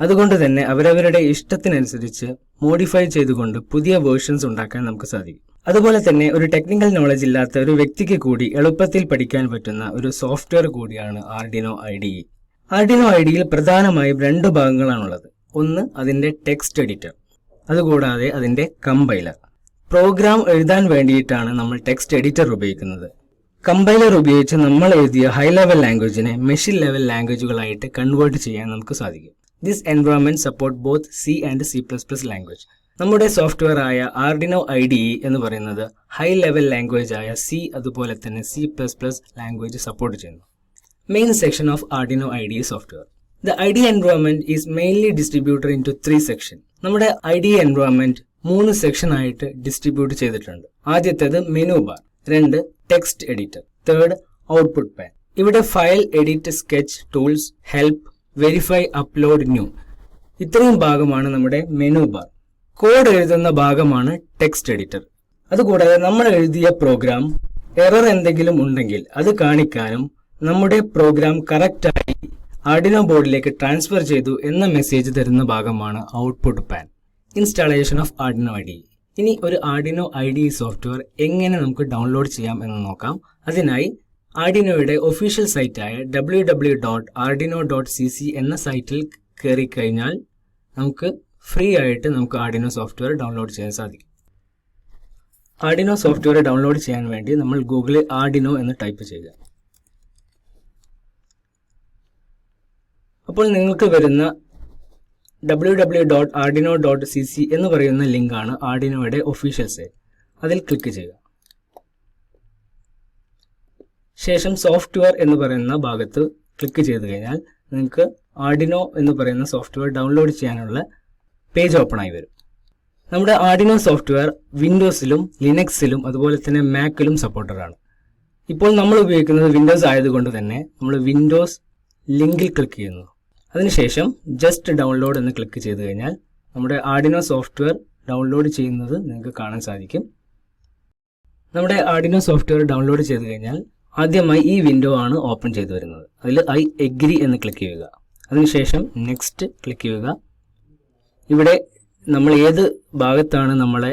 B: അതുകൊണ്ട് തന്നെ അവരവരുടെ ഇഷ്ടത്തിനനുസരിച്ച് മോഡിഫൈ ചെയ്തുകൊണ്ട് പുതിയ വേർഷൻസ് ഉണ്ടാക്കാൻ നമുക്ക് സാധിക്കും. അതുപോലെ തന്നെ ഒരു ടെക്നിക്കൽ നോളജ് ഇല്ലാത്ത ഒരു വ്യക്തിക്ക് കൂടി എളുപ്പത്തിൽ പഠിക്കാൻ പറ്റുന്ന ഒരു സോഫ്റ്റ്വെയർ കൂടിയാണ് ആർഡിനോ IDE. ആർഡിനോ IDEയിൽ പ്രധാനമായും 2 ഭാഗങ്ങളാണുള്ളത്. ഒന്ന് അതിൻ്റെ ടെക്സ്റ്റ് എഡിറ്റർ, അതുകൂടാതെ അതിൻ്റെ കമ്പൈലർ. പ്രോഗ്രാം എഴുതാൻ വേണ്ടിയിട്ടാണ് നമ്മൾ ടെക്സ്റ്റ് എഡിറ്റർ ഉപയോഗിക്കുന്നത്. കമ്പൈലർ ഉപയോഗിച്ച് നമ്മൾ എഴുതിയ ഹൈ ലെവൽ ലാംഗ്വേജിനെ മെഷീൻ ലെവൽ ലാംഗ്വേജുകളായിട്ട് കൺവേർട്ട് ചെയ്യാൻ നമുക്ക് സാധിക്കും. This environment support both C and C++ language. നമ്മുടെ സോഫ്റ്റ്വെയർ ആയ ആർഡിനോ IDE എന്ന് പറയുന്നത് ഹൈ ലെവൽ ലാംഗ്വേജ് ആയ C അതുപോലെ തന്നെ C++ ലാംഗ്വേജ് സപ്പോർട്ട് ചെയ്യുന്നു. Main section of Arduino IDE software. The IDE environment is mainly distributed into 3 sections. നമ്മുടെ IDE environment 3 സെക്ഷൻ ആയിട്ട് ഡിസ്ട്രിബ്യൂട്ട് ചെയ്തിട്ടുണ്ട്. ആദ്യത്തേത് menu bar, 2 text editor, 3 output pane. ഇവിടെ file, edit, sketch, tools, help, verify, upload, new, ഇത്രയും ഭാഗമാണ് നമ്മുടെ മെനു ബാർ. കോഡ് എഴുതുന്ന ഭാഗമാണ് ടെക്സ്റ്റ് എഡിറ്റർ. അതുകൂടാതെ നമ്മൾ എഴുതിയ പ്രോഗ്രാം എറർ എന്തെങ്കിലും ഉണ്ടെങ്കിൽ അത് കാണിക്കാനും നമ്മുടെ പ്രോഗ്രാം കറക്റ്റായി ആർഡിനോ ബോർഡിലേക്ക് ട്രാൻസ്ഫർ ചെയ്തു എന്ന മെസ്സേജ് തരുന്ന ഭാഗമാണ് output pan. Installation of Arduino IDE. ഇനി ഒരു ആർഡിനോ IDE സോഫ്റ്റ്വെയർ എങ്ങനെ നമുക്ക് ഡൗൺലോഡ് ചെയ്യാം എന്ന് നോക്കാം. അതിനായി ആർഡിനോയുടെ ഒഫീഷ്യൽ സൈറ്റായ www.ardino.cc എന്ന സൈറ്റിൽ കയറി കഴിഞ്ഞാൽ നമുക്ക് ഫ്രീ ആയിട്ട് നമുക്ക് ആർഡിനോ സോഫ്റ്റ്വെയർ ഡൗൺലോഡ് ചെയ്യാൻ സാധിക്കും. ആർഡിനോ സോഫ്റ്റ്വെയർ ഡൗൺലോഡ് ചെയ്യാൻ വേണ്ടി നമ്മൾ ഗൂഗിളിൽ ആർഡിനോ എന്ന് ടൈപ്പ് ചെയ്യുക. അപ്പോൾ നിങ്ങൾക്ക് വരുന്ന www.ardino.cc എന്ന് പറയുന്ന ലിങ്കാണ് ആർഡിനോയുടെ ഒഫീഷ്യൽ സൈറ്റ്. അതിൽ ക്ലിക്ക് ചെയ്യുക. ശേഷം സോഫ്റ്റ്വെയർ എന്ന് പറയുന്ന ഭാഗത്ത് ക്ലിക്ക് ചെയ്ത് കഴിഞ്ഞാൽ നിങ്ങൾക്ക് ആർഡിനോ എന്ന് പറയുന്ന സോഫ്റ്റ്വെയർ ഡൗൺലോഡ് ചെയ്യാനുള്ള പേജ് ഓപ്പൺ ആയി വരും. നമ്മുടെ ആർഡിനോ സോഫ്റ്റ്വെയർ വിൻഡോസിലും ലിനക്സിലും അതുപോലെ തന്നെ മാക്കിലും സപ്പോർട്ടറാണ്. ഇപ്പോൾ നമ്മൾ ഉപയോഗിക്കുന്നത് വിൻഡോസ് ആയതുകൊണ്ട് തന്നെ നമ്മൾ വിൻഡോസ് ലിങ്കിൽ ക്ലിക്ക് ചെയ്യുന്നു. അതിനുശേഷം ജസ്റ്റ് ഡൗൺലോഡ് എന്ന് ക്ലിക്ക് ചെയ്ത് കഴിഞ്ഞാൽ നമ്മുടെ ആർഡിനോ സോഫ്റ്റ്വെയർ ഡൗൺലോഡ് ചെയ്യുന്നത് നിങ്ങൾക്ക് കാണാൻ സാധിക്കും. നമ്മുടെ ആർഡിനോ സോഫ്റ്റ്വെയർ ഡൗൺലോഡ് ചെയ്ത് കഴിഞ്ഞാൽ ആദ്യമായി ഈ വിൻഡോ ആണ് ഓപ്പൺ ചെയ്തു വരുന്നത്. അതിൽ ഐ എഗ്രി എന്ന് ക്ലിക്ക് ചെയ്യുക. അതിനുശേഷം നെക്സ്റ്റ് ക്ലിക്ക് ചെയ്യുക. ഇവിടെ നമ്മൾ ഏത് ഭാഗത്താണ് നമ്മളെ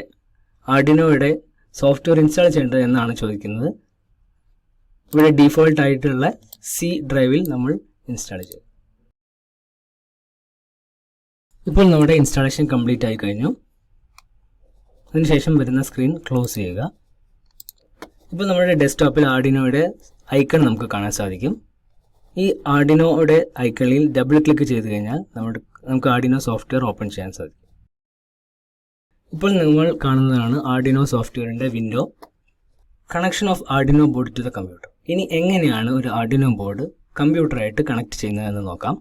B: ആർഡിനോയുടെ സോഫ്റ്റ്വെയർ ഇൻസ്റ്റാൾ ചെയ്യേണ്ടത് എന്നാണ് ചോദിക്കുന്നത്. ഇവിടെ ഡീഫോൾട്ട് ആയിട്ടുള്ള C ഡ്രൈവിൽ നമ്മൾ ഇൻസ്റ്റാൾ ചെയ്യും. ഇപ്പോൾ നമ്മുടെ ഇൻസ്റ്റാളേഷൻ കംപ്ലീറ്റ് ആയി കഴിഞ്ഞു. അതിനുശേഷം വരുന്ന സ്ക്രീൻ ക്ലോസ് ചെയ്യുക. ഇപ്പോൾ നമ്മുടെ ഡെസ്ക്ടോപ്പിൽ ആർഡിനോയുടെ ഐക്കൺ നമുക്ക് കാണാൻ സാധിക്കും. ഈ ആർഡിനോയുടെ ഐക്കണിൽ ഡബിൾ ക്ലിക്ക് ചെയ്ത് കഴിഞ്ഞാൽ നമുക്ക് ആർഡിനോ സോഫ്റ്റ്വെയർ ഓപ്പൺ ചെയ്യാൻ സാധിക്കും. ഇപ്പോൾ നിങ്ങൾ കാണുന്നതാണ് ആർഡിനോ സോഫ്റ്റ്വെയറിൻ്റെ window. Connection of Arduino board to the computer. ഇനി എങ്ങനെയാണ് ഒരു ആർഡിനോ ബോർഡ് കമ്പ്യൂട്ടറായിട്ട് കണക്ട് ചെയ്യുന്നതെന്ന് നോക്കാം.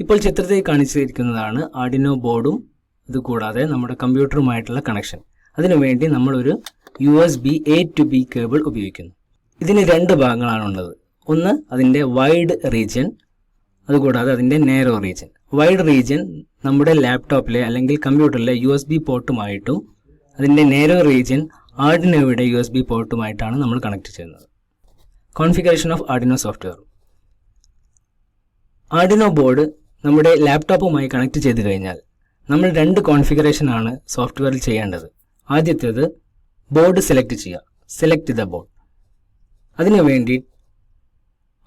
B: ഇപ്പോൾ ചിത്രത്തിൽ കാണിച്ചിരിക്കുന്നതാണ് ആർഡിനോ ബോർഡും ഇതുകൂടാതെ നമ്മുടെ കമ്പ്യൂട്ടറുമായിട്ടുള്ള കണക്ഷൻ. അതിനുവേണ്ടി നമ്മളൊരു USB A to B cable ഉപയോഗിക്കുന്നു. ഇതിന് 2 ഭാഗങ്ങളാണുള്ളത്. ഒന്ന് അതിൻ്റെ വൈഡ് റീജിയൻ, അതുകൂടാതെ അതിൻ്റെ നാരോ റീജിയൻ. വൈഡ് റീജിയൻ നമ്മുടെ ലാപ്ടോപ്പിലെ അല്ലെങ്കിൽ കമ്പ്യൂട്ടറിലെ USB പോർട്ടുമായിട്ടും അതിൻ്റെ നാരോ റീജിയൻ ആർഡിനോയുടെ USB പോർട്ടുമായിട്ടാണ് നമ്മൾ കണക്ട് ചെയ്യുന്നത്. Configuration of Arduino software. Arduino board നമ്മുടെ ലാപ്ടോപ്പുമായി കണക്ട് ചെയ്ത് കഴിഞ്ഞാൽ നമ്മൾ 2 കോൺഫിഗറേഷനാണ് സോഫ്റ്റ്വെയറിൽ ചെയ്യേണ്ടത്. ആദ്യത്തേത് ബോർഡ് സെലക്ട് ചെയ്യുക, സെലക്ട് ദ ബോർഡ്. അതിനുവേണ്ടി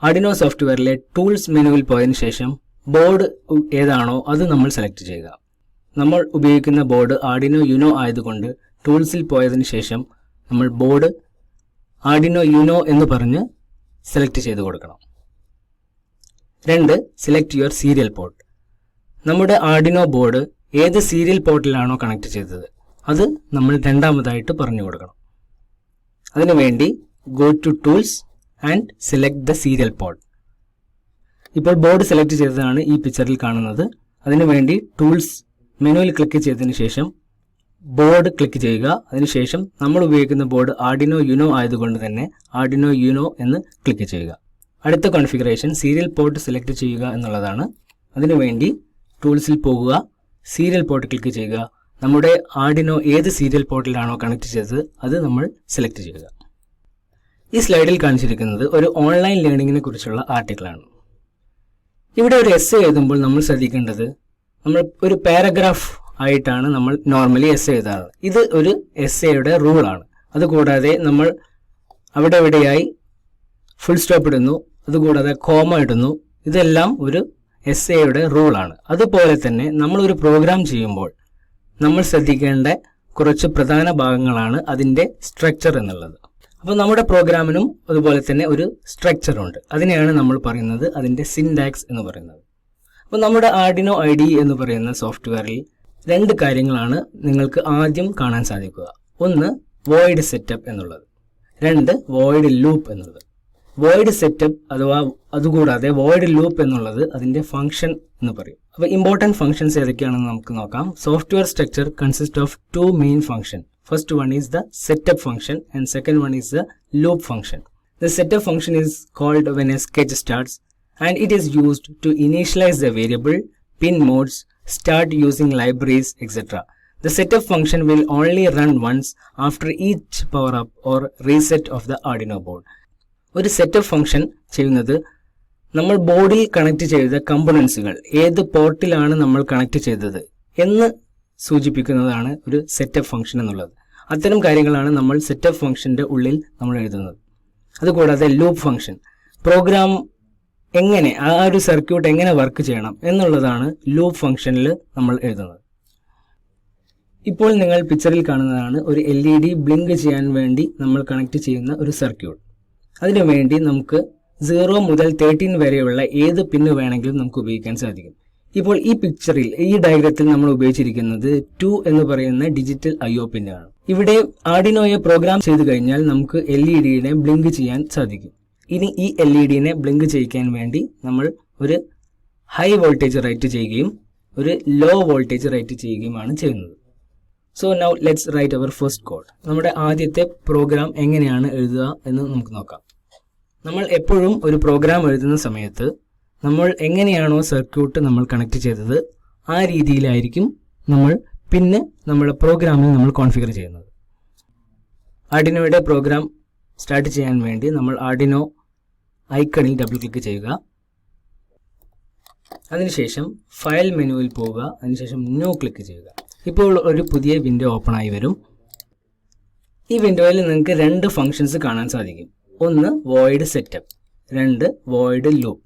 B: ആർഡിനോ സോഫ്റ്റ്വെയറിലെ ടൂൾസ് മെനുവിൽ പോയതിനു ശേഷം ബോർഡ് ഏതാണോ അത് നമ്മൾ സെലക്ട് ചെയ്യുക. നമ്മൾ ഉപയോഗിക്കുന്ന ബോർഡ് ആർഡിനോ യുനോ ആയതുകൊണ്ട് ടൂൾസിൽ പോയതിനു ശേഷം നമ്മൾ ബോർഡ് ആർഡിനോ യുനോ എന്ന് പറഞ്ഞ് സെലക്ട് ചെയ്ത് കൊടുക്കണം. 2. Select your serial port. നമ്മുടെ ആർഡിനോ ബോർഡ് ഏത് സീരിയൽ പോർട്ടിലാണോ കണക്ട് ചെയ്തത് അത് നമ്മൾ രണ്ടാമതായിട്ട് പറഞ്ഞു കൊടുക്കണം. അതിനുവേണ്ടി go to tools and select the serial port. ഇപ്പോൾ ബോർഡ് സെലക്ട് ചെയ്തതാണ് ഈ പിക്ചറിൽ കാണുന്നത്. അതിനുവേണ്ടി ടൂൾസ് മെനുവിൽ ക്ലിക്ക് ചെയ്തതിന് ശേഷം ബോർഡ് ക്ലിക്ക് ചെയ്യുക. അതിനുശേഷം നമ്മൾ ഉപയോഗിക്കുന്ന ബോർഡ് ആർഡിനോ യുനോ ആയതുകൊണ്ട് തന്നെ ആർഡിനോ യുനോ എന്ന് ക്ലിക്ക് ചെയ്യുക. അടുത്ത കോൺഫിഗറേഷൻ സീരിയൽ പോർട്ട് സെലക്ട് ചെയ്യുക എന്നുള്ളതാണ്. അതിനുവേണ്ടി ടൂൾസിൽ പോകുക, സീരിയൽ പോർട്ട് ക്ലിക്ക് ചെയ്യുക. നമ്മുടെ ആർഡിനോ ഏത് സീരിയൽ പോർട്ടിലാണോ കണക്ട് ചെയ്തത് അത് നമ്മൾ സെലക്ട് ചെയ്യുക. ഈ സ്ലൈഡിൽ കാണിച്ചിരിക്കുന്നത് ഒരു ഓൺലൈൻ ലേണിംഗിനെ കുറിച്ചുള്ള ആർട്ടിക്കിളാണ്. ഇവിടെ ഒരു എസ്സേ എഴുതുമ്പോൾ നമ്മൾ ശ്രദ്ധിക്കേണ്ടത് നമ്മൾ ഒരു പാരഗ്രാഫ് ആയിട്ടാണ് നമ്മൾ നോർമലി എസ്സേ എഴുതാറ്. ഇത് ഒരു എസ്സേയുടെ റൂളാണ്. അതുകൂടാതെ നമ്മൾ അവിടെ എവിടെയായി ഫുൾ സ്റ്റോപ്പ് ഇടുന്നു, അതുകൂടാതെ കോമ ഇടുന്നു. ഇതെല്ലാം ഒരു എസ്സേയുടെ റൂളാണ്. അതുപോലെ തന്നെ നമ്മൾ ഒരു പ്രോഗ്രാം ചെയ്യുമ്പോൾ നമ്മൾ ശ്രദ്ധിക്കേണ്ട കുറച്ച് പ്രധാന ഭാഗങ്ങളാണ് അതിൻ്റെ സ്ട്രക്ചർ എന്നുള്ളത്. അപ്പോൾ നമ്മുടെ പ്രോഗ്രാമിനും അതുപോലെ തന്നെ ഒരു സ്ട്രക്ചറുണ്ട്. അതിനെയാണ് നമ്മൾ പറയുന്നത് അതിൻ്റെ സിൻടാക്സ് എന്ന് പറയുന്നത്. അപ്പോൾ നമ്മുടെ ആർഡിനോ IDE എന്ന് പറയുന്ന സോഫ്റ്റ്വെയറിൽ 2 കാര്യങ്ങളാണ് നിങ്ങൾക്ക് ആദ്യം കാണാൻ സാധിക്കുക. ഒന്ന് വോയിഡ് സെറ്റപ്പ് എന്നുള്ളത്, 2 വോയിഡ് ലൂപ്പ് എന്നുള്ളത്. വോയിഡ് സെറ്റപ്പ് അഥവാ അതുകൂടാതെ വോയിഡ് ലൂപ്പ് എന്നുള്ളത് അതിൻ്റെ ഫംഗ്ഷൻ എന്ന് പറയും. അപ്പോൾ ഇമ്പോർട്ടൻറ്റ് ഫംഗ്ഷൻസ് ഏതൊക്കെയാണെന്ന് നമുക്ക് നോക്കാം. Software structure consist of 2 main function. First one is the setup function and second one is the loop function. The setup function is called when a sketch starts and it is used to initialize the variable, pin modes, start using libraries, etc. The setup function will only run once after each power up or reset of the Arduino board. ഒരു സെറ്റപ്പ് ഫംഗ്ഷൻ ചെയ്യുന്നത് നമ്മൾ ബോർഡിൽ കണക്ട് ചെയ്ത കമ്പോണൻസുകൾ ഏത് പോർട്ടിലാണ് നമ്മൾ കണക്ട് ചെയ്തത് എന്ന് സൂചിപ്പിക്കുന്നതാണ് ഒരു സെറ്റപ്പ് ഫംഗ്ഷൻ എന്നുള്ളത്. അത്തരം കാര്യങ്ങളാണ് നമ്മൾ സെറ്റപ്പ് ഫംഗ്ഷന്റെ ഉള്ളിൽ നമ്മൾ എഴുതുന്നത്. അതുകൂടാതെ ലൂപ്പ് ഫംഗ്ഷൻ പ്രോഗ്രാം എങ്ങനെ ആ ഒരു സർക്യൂട്ട് എങ്ങനെ വർക്ക് ചെയ്യണം എന്നുള്ളതാണ് ലൂപ്പ് ഫംഗ്ഷനിൽ നമ്മൾ എഴുതുന്നത്. ഇപ്പോൾ നിങ്ങൾ പിക്ചറിൽ കാണുന്നതാണ് ഒരു LED ബ്ലിങ്ക് ചെയ്യാൻ വേണ്ടി നമ്മൾ കണക്ട് ചെയ്യുന്ന ഒരു സർക്യൂട്ട്. അതിനുവേണ്ടി നമുക്ക് 0 മുതൽ 13 വരെയുള്ള ഏത് പിന്ന് വേണമെങ്കിലും നമുക്ക് ഉപയോഗിക്കാൻ സാധിക്കും. ഇപ്പോൾ ഈ പിക്ചറിൽ ഈ ഡയഗ്രത്തിൽ നമ്മൾ ഉപയോഗിച്ചിരിക്കുന്നത് 2 എന്ന് പറയുന്ന ഡിജിറ്റൽ IO പിന്നാണ്. ഇവിടെ ആർഡിനോയെ പ്രോഗ്രാം ചെയ്തു കഴിഞ്ഞാൽ നമുക്ക് LEDനെ ബ്ലിങ്ക് ചെയ്യാൻ സാധിക്കും. ഇനി ഈ LEDനെ ബ്ലിങ്ക് ചെയ്യിക്കാൻ വേണ്ടി നമ്മൾ ഒരു ഹൈ വോൾട്ടേജ് റൈറ്റ് ചെയ്യുകയും ഒരു ലോ വോൾട്ടേജ് റൈറ്റ് ചെയ്യുകയുമാണ് ചെയ്യുന്നത്. So now let's write our first code. നമ്മുടെ ആദ്യത്തെ പ്രോഗ്രാം എങ്ങനെയാണ് എഴുതുക എന്ന് നമുക്ക് നോക്കാം. നമ്മൾ എപ്പോഴും ഒരു പ്രോഗ്രാം എഴുതുന്ന സമയത്ത് നമ്മൾ എങ്ങനെയാണോ സർക്യൂട്ട് നമ്മൾ കണക്ട് ചെയ്തത് ആ രീതിയിലായിരിക്കും നമ്മൾ പിന്നെ നമ്മുടെ പ്രോഗ്രാമിൽ നമ്മൾ കോൺഫിഗർ ചെയ്യുന്നത്. ആർഡിനോയുടെ പ്രോഗ്രാം സ്റ്റാർട്ട് ചെയ്യാൻ വേണ്ടി നമ്മൾ ആർഡിനോ ഐക്കണിൽ ഡബിൾ ക്ലിക്ക് ചെയ്യുക. അതിനുശേഷം ഫയൽ മെനുവിൽ പോവുക. അതിനുശേഷം ന്യൂ ക്ലിക്ക് ചെയ്യുക. ഇപ്പോൾ ഒരു പുതിയ വിൻഡോ ഓപ്പൺ ആയി വരും. ഈ വിൻഡോയിൽ നിങ്ങൾക്ക് 2 ഫംഗ്ഷൻസ് കാണാൻ സാധിക്കും. ഒന്ന് void setup, 2 void loop.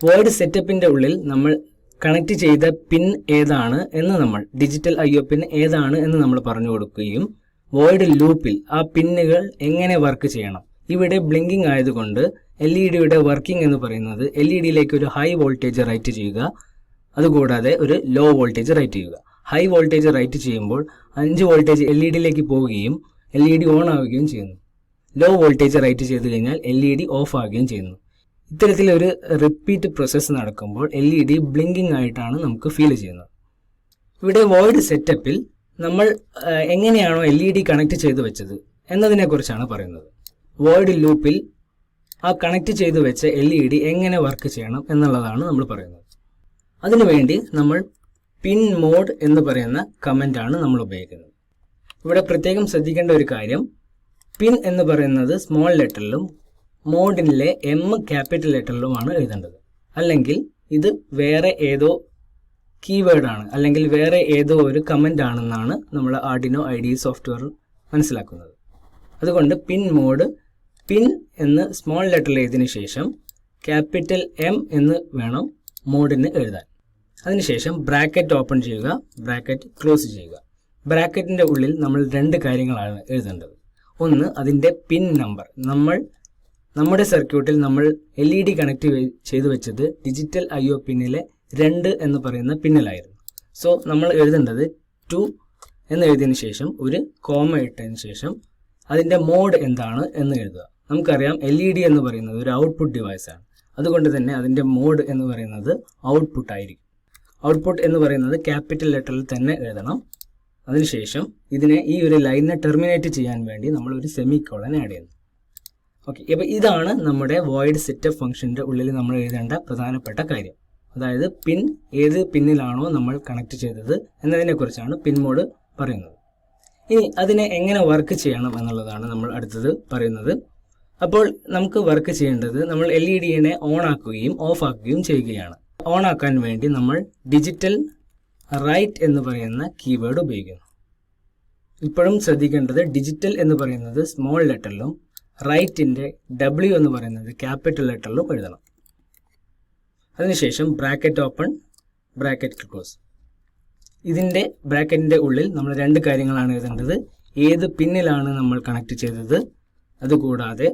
B: Void സെറ്റപ്പിൻ്റെ ഉള്ളിൽ നമ്മൾ കണക്ട് ചെയ്ത പിൻ ഏതാണ് എന്ന് നമ്മൾ ഡിജിറ്റൽ IO പിൻ ഏതാണ് എന്ന് നമ്മൾ പറഞ്ഞു കൊടുക്കുകയും വോയിഡ് ലൂപ്പിൽ ആ പിന്നുകൾ എങ്ങനെ വർക്ക് ചെയ്യണം. ഇവിടെ ബ്ലിങ്കിങ് ആയതുകൊണ്ട് LEDയുടെ വർക്കിംഗ് എന്ന് പറയുന്നത് LEDയിലേക്ക് ഒരു ഹൈ വോൾട്ടേജ് റൈറ്റ് ചെയ്യുക, അതുകൂടാതെ ഒരു ലോ വോൾട്ടേജ് റൈറ്റ് ചെയ്യുക. ഹൈ വോൾട്ടേജ് റൈറ്റ് ചെയ്യുമ്പോൾ 5 വോൾട്ടേജ് LED പോവുകയും LED ഓൺ ആവുകയും ചെയ്യുന്നു. ലോ വോൾട്ടേജ് റൈറ്റ് ചെയ്ത് കഴിഞ്ഞാൽ LED ഓഫ് ആവുകയും ചെയ്യുന്നു. ഇത്തരത്തിലൊരു റിപ്പീറ്റ് പ്രോസസ്സ് നടക്കുമ്പോൾ LED ബ്ലിങ്കിങ് ആയിട്ടാണ് നമുക്ക് ഫീൽ ചെയ്യുന്നത്. ഇവിടെ വോയിഡ് സെറ്റപ്പിൽ നമ്മൾ എങ്ങനെയാണോ LED കണക്ട് ചെയ്ത് വെച്ചത് എന്നതിനെക്കുറിച്ചാണ് പറയുന്നത്. വോയിഡ് ലൂപ്പിൽ ആ കണക്ട് ചെയ്ത് വെച്ച LED എങ്ങനെ വർക്ക് ചെയ്യണം എന്നുള്ളതാണ് നമ്മൾ പറയുന്നത്. അതിനുവേണ്ടി നമ്മൾ പിൻ മോഡ് എന്ന് പറയുന്ന കമൻ്റാണ് നമ്മൾ ഉപയോഗിക്കുന്നത്. ഇവിടെ പ്രത്യേകം ശ്രദ്ധിക്കേണ്ട ഒരു കാര്യം, പിൻ എന്ന് പറയുന്നത് സ്മോൾ ലെറ്ററിലും മോഡിലെ M ക്യാപിറ്റൽ ലെറ്ററിലുമാണ് എഴുതേണ്ടത്. അല്ലെങ്കിൽ ഇത് വേറെ ഏതോ കീവേഡാണ് അല്ലെങ്കിൽ വേറെ ഏതോ ഒരു കമൻ്റ് ആണെന്നാണ് നമ്മൾ ആർഡിനോ IDE സോഫ്റ്റ്വെയർ മനസ്സിലാക്കുന്നത്. അതുകൊണ്ട് പിൻ മോഡ് പിൻ എന്ന് സ്മോൾ ലെറ്ററിൽ എഴുതിയതിനു ശേഷം ക്യാപിറ്റൽ M എന്ന് വേണം മോഡിന് എഴുതാൻ. അതിനുശേഷം ബ്രാക്കറ്റ് ഓപ്പൺ ചെയ്യുക, ബ്രാക്കറ്റ് ക്ലോസ് ചെയ്യുക. ബ്രാക്കറ്റിൻ്റെ ഉള്ളിൽ നമ്മൾ 2 കാര്യങ്ങളാണ് എഴുതേണ്ടത്. ഒന്ന് അതിൻ്റെ പിൻ നമ്പർ. നമ്മുടെ സർക്യൂട്ടിൽ നമ്മൾ LED കണക്ട് ചെയ്തു വെച്ചത് ഡിജിറ്റൽ IO പിന്നിലെ 2 എന്ന് പറയുന്ന പിന്നിലായിരുന്നു. സോ നമ്മൾ എഴുതേണ്ടത് 2 എന്ന് എഴുതിയതിന് ശേഷം ഒരു കോമ ഇട്ടതിന് ശേഷം അതിൻ്റെ മോഡ് എന്താണ് എന്ന് എഴുതുക. നമുക്കറിയാം LED എന്ന് പറയുന്നത് ഒരു ഔട്ട്പുട്ട് ഡിവൈസാണ്. അതുകൊണ്ട് തന്നെ അതിൻ്റെ മോഡ് എന്ന് പറയുന്നത് ഔട്ട്പുട്ട് ആയിരിക്കും. ഔട്ട്പുട്ട് എന്ന് പറയുന്നത് ക്യാപിറ്റൽ ലെറ്ററിൽ തന്നെ എഴുതണം. അതിനുശേഷം ഇതിനെ ഈ ഒരു ലൈനിനെ ടെർമിനേറ്റ് ചെയ്യാൻ വേണ്ടി നമ്മൾ ഒരു സെമിക്കോളൻ ആഡ് ചെയ്യുന്നു. ഓക്കെ, അപ്പോൾ ഇതാണ് നമ്മുടെ വോയിഡ് സെറ്റപ്പ് ഫംഗ്ഷൻ്റെ ഉള്ളിൽ നമ്മൾ എഴുതേണ്ട പ്രധാനപ്പെട്ട കാര്യം. അതായത് പിൻ ഏത് പിന്നിലാണോ നമ്മൾ കണക്ട് ചെയ്തത് എന്നതിനെക്കുറിച്ചാണ് പിൻ മോഡ് പറയുന്നത്. ഇനി അതിനെ എങ്ങനെ വർക്ക് ചെയ്യണം എന്നുള്ളതാണ് നമ്മൾ അടുത്തത് പറയുന്നത്. അപ്പോൾ നമുക്ക് വർക്ക് ചെയ്യേണ്ടത് നമ്മൾ LED-നെ ഓൺ ആക്കുകയും ഓഫ് ആക്കുകയും ചെയ്യുകയാണ്. ഓൺ ആക്കാൻ വേണ്ടി നമ്മൾ ഡിജിറ്റൽ റൈറ്റ് എന്ന് പറയുന്ന കീവേഡ് ഉപയോഗിക്കുന്നു. ഇപ്പോഴും ശ്രദ്ധിക്കേണ്ടത് ഡിജിറ്റൽ എന്ന് പറയുന്നത് സ്മോൾ ലെറ്ററിലും റൈറ്റിൻ്റെ W എന്ന് പറയുന്നത് ക്യാപിറ്റൽ ലെറ്ററിലും എഴുതണം. അതിനുശേഷം ബ്രാക്കറ്റ് ഓപ്പൺ, ബ്രാക്കറ്റ് ക്ലോസ്. ഇതിൻ്റെ ബ്രാക്കറ്റിൻ്റെ ഉള്ളിൽ നമ്മൾ 2 കാര്യങ്ങളാണ് എഴുതേണ്ടത്. ഏത് പിന്നിലാണ് നമ്മൾ കണക്ട് ചെയ്തത്, അതുകൂടാതെ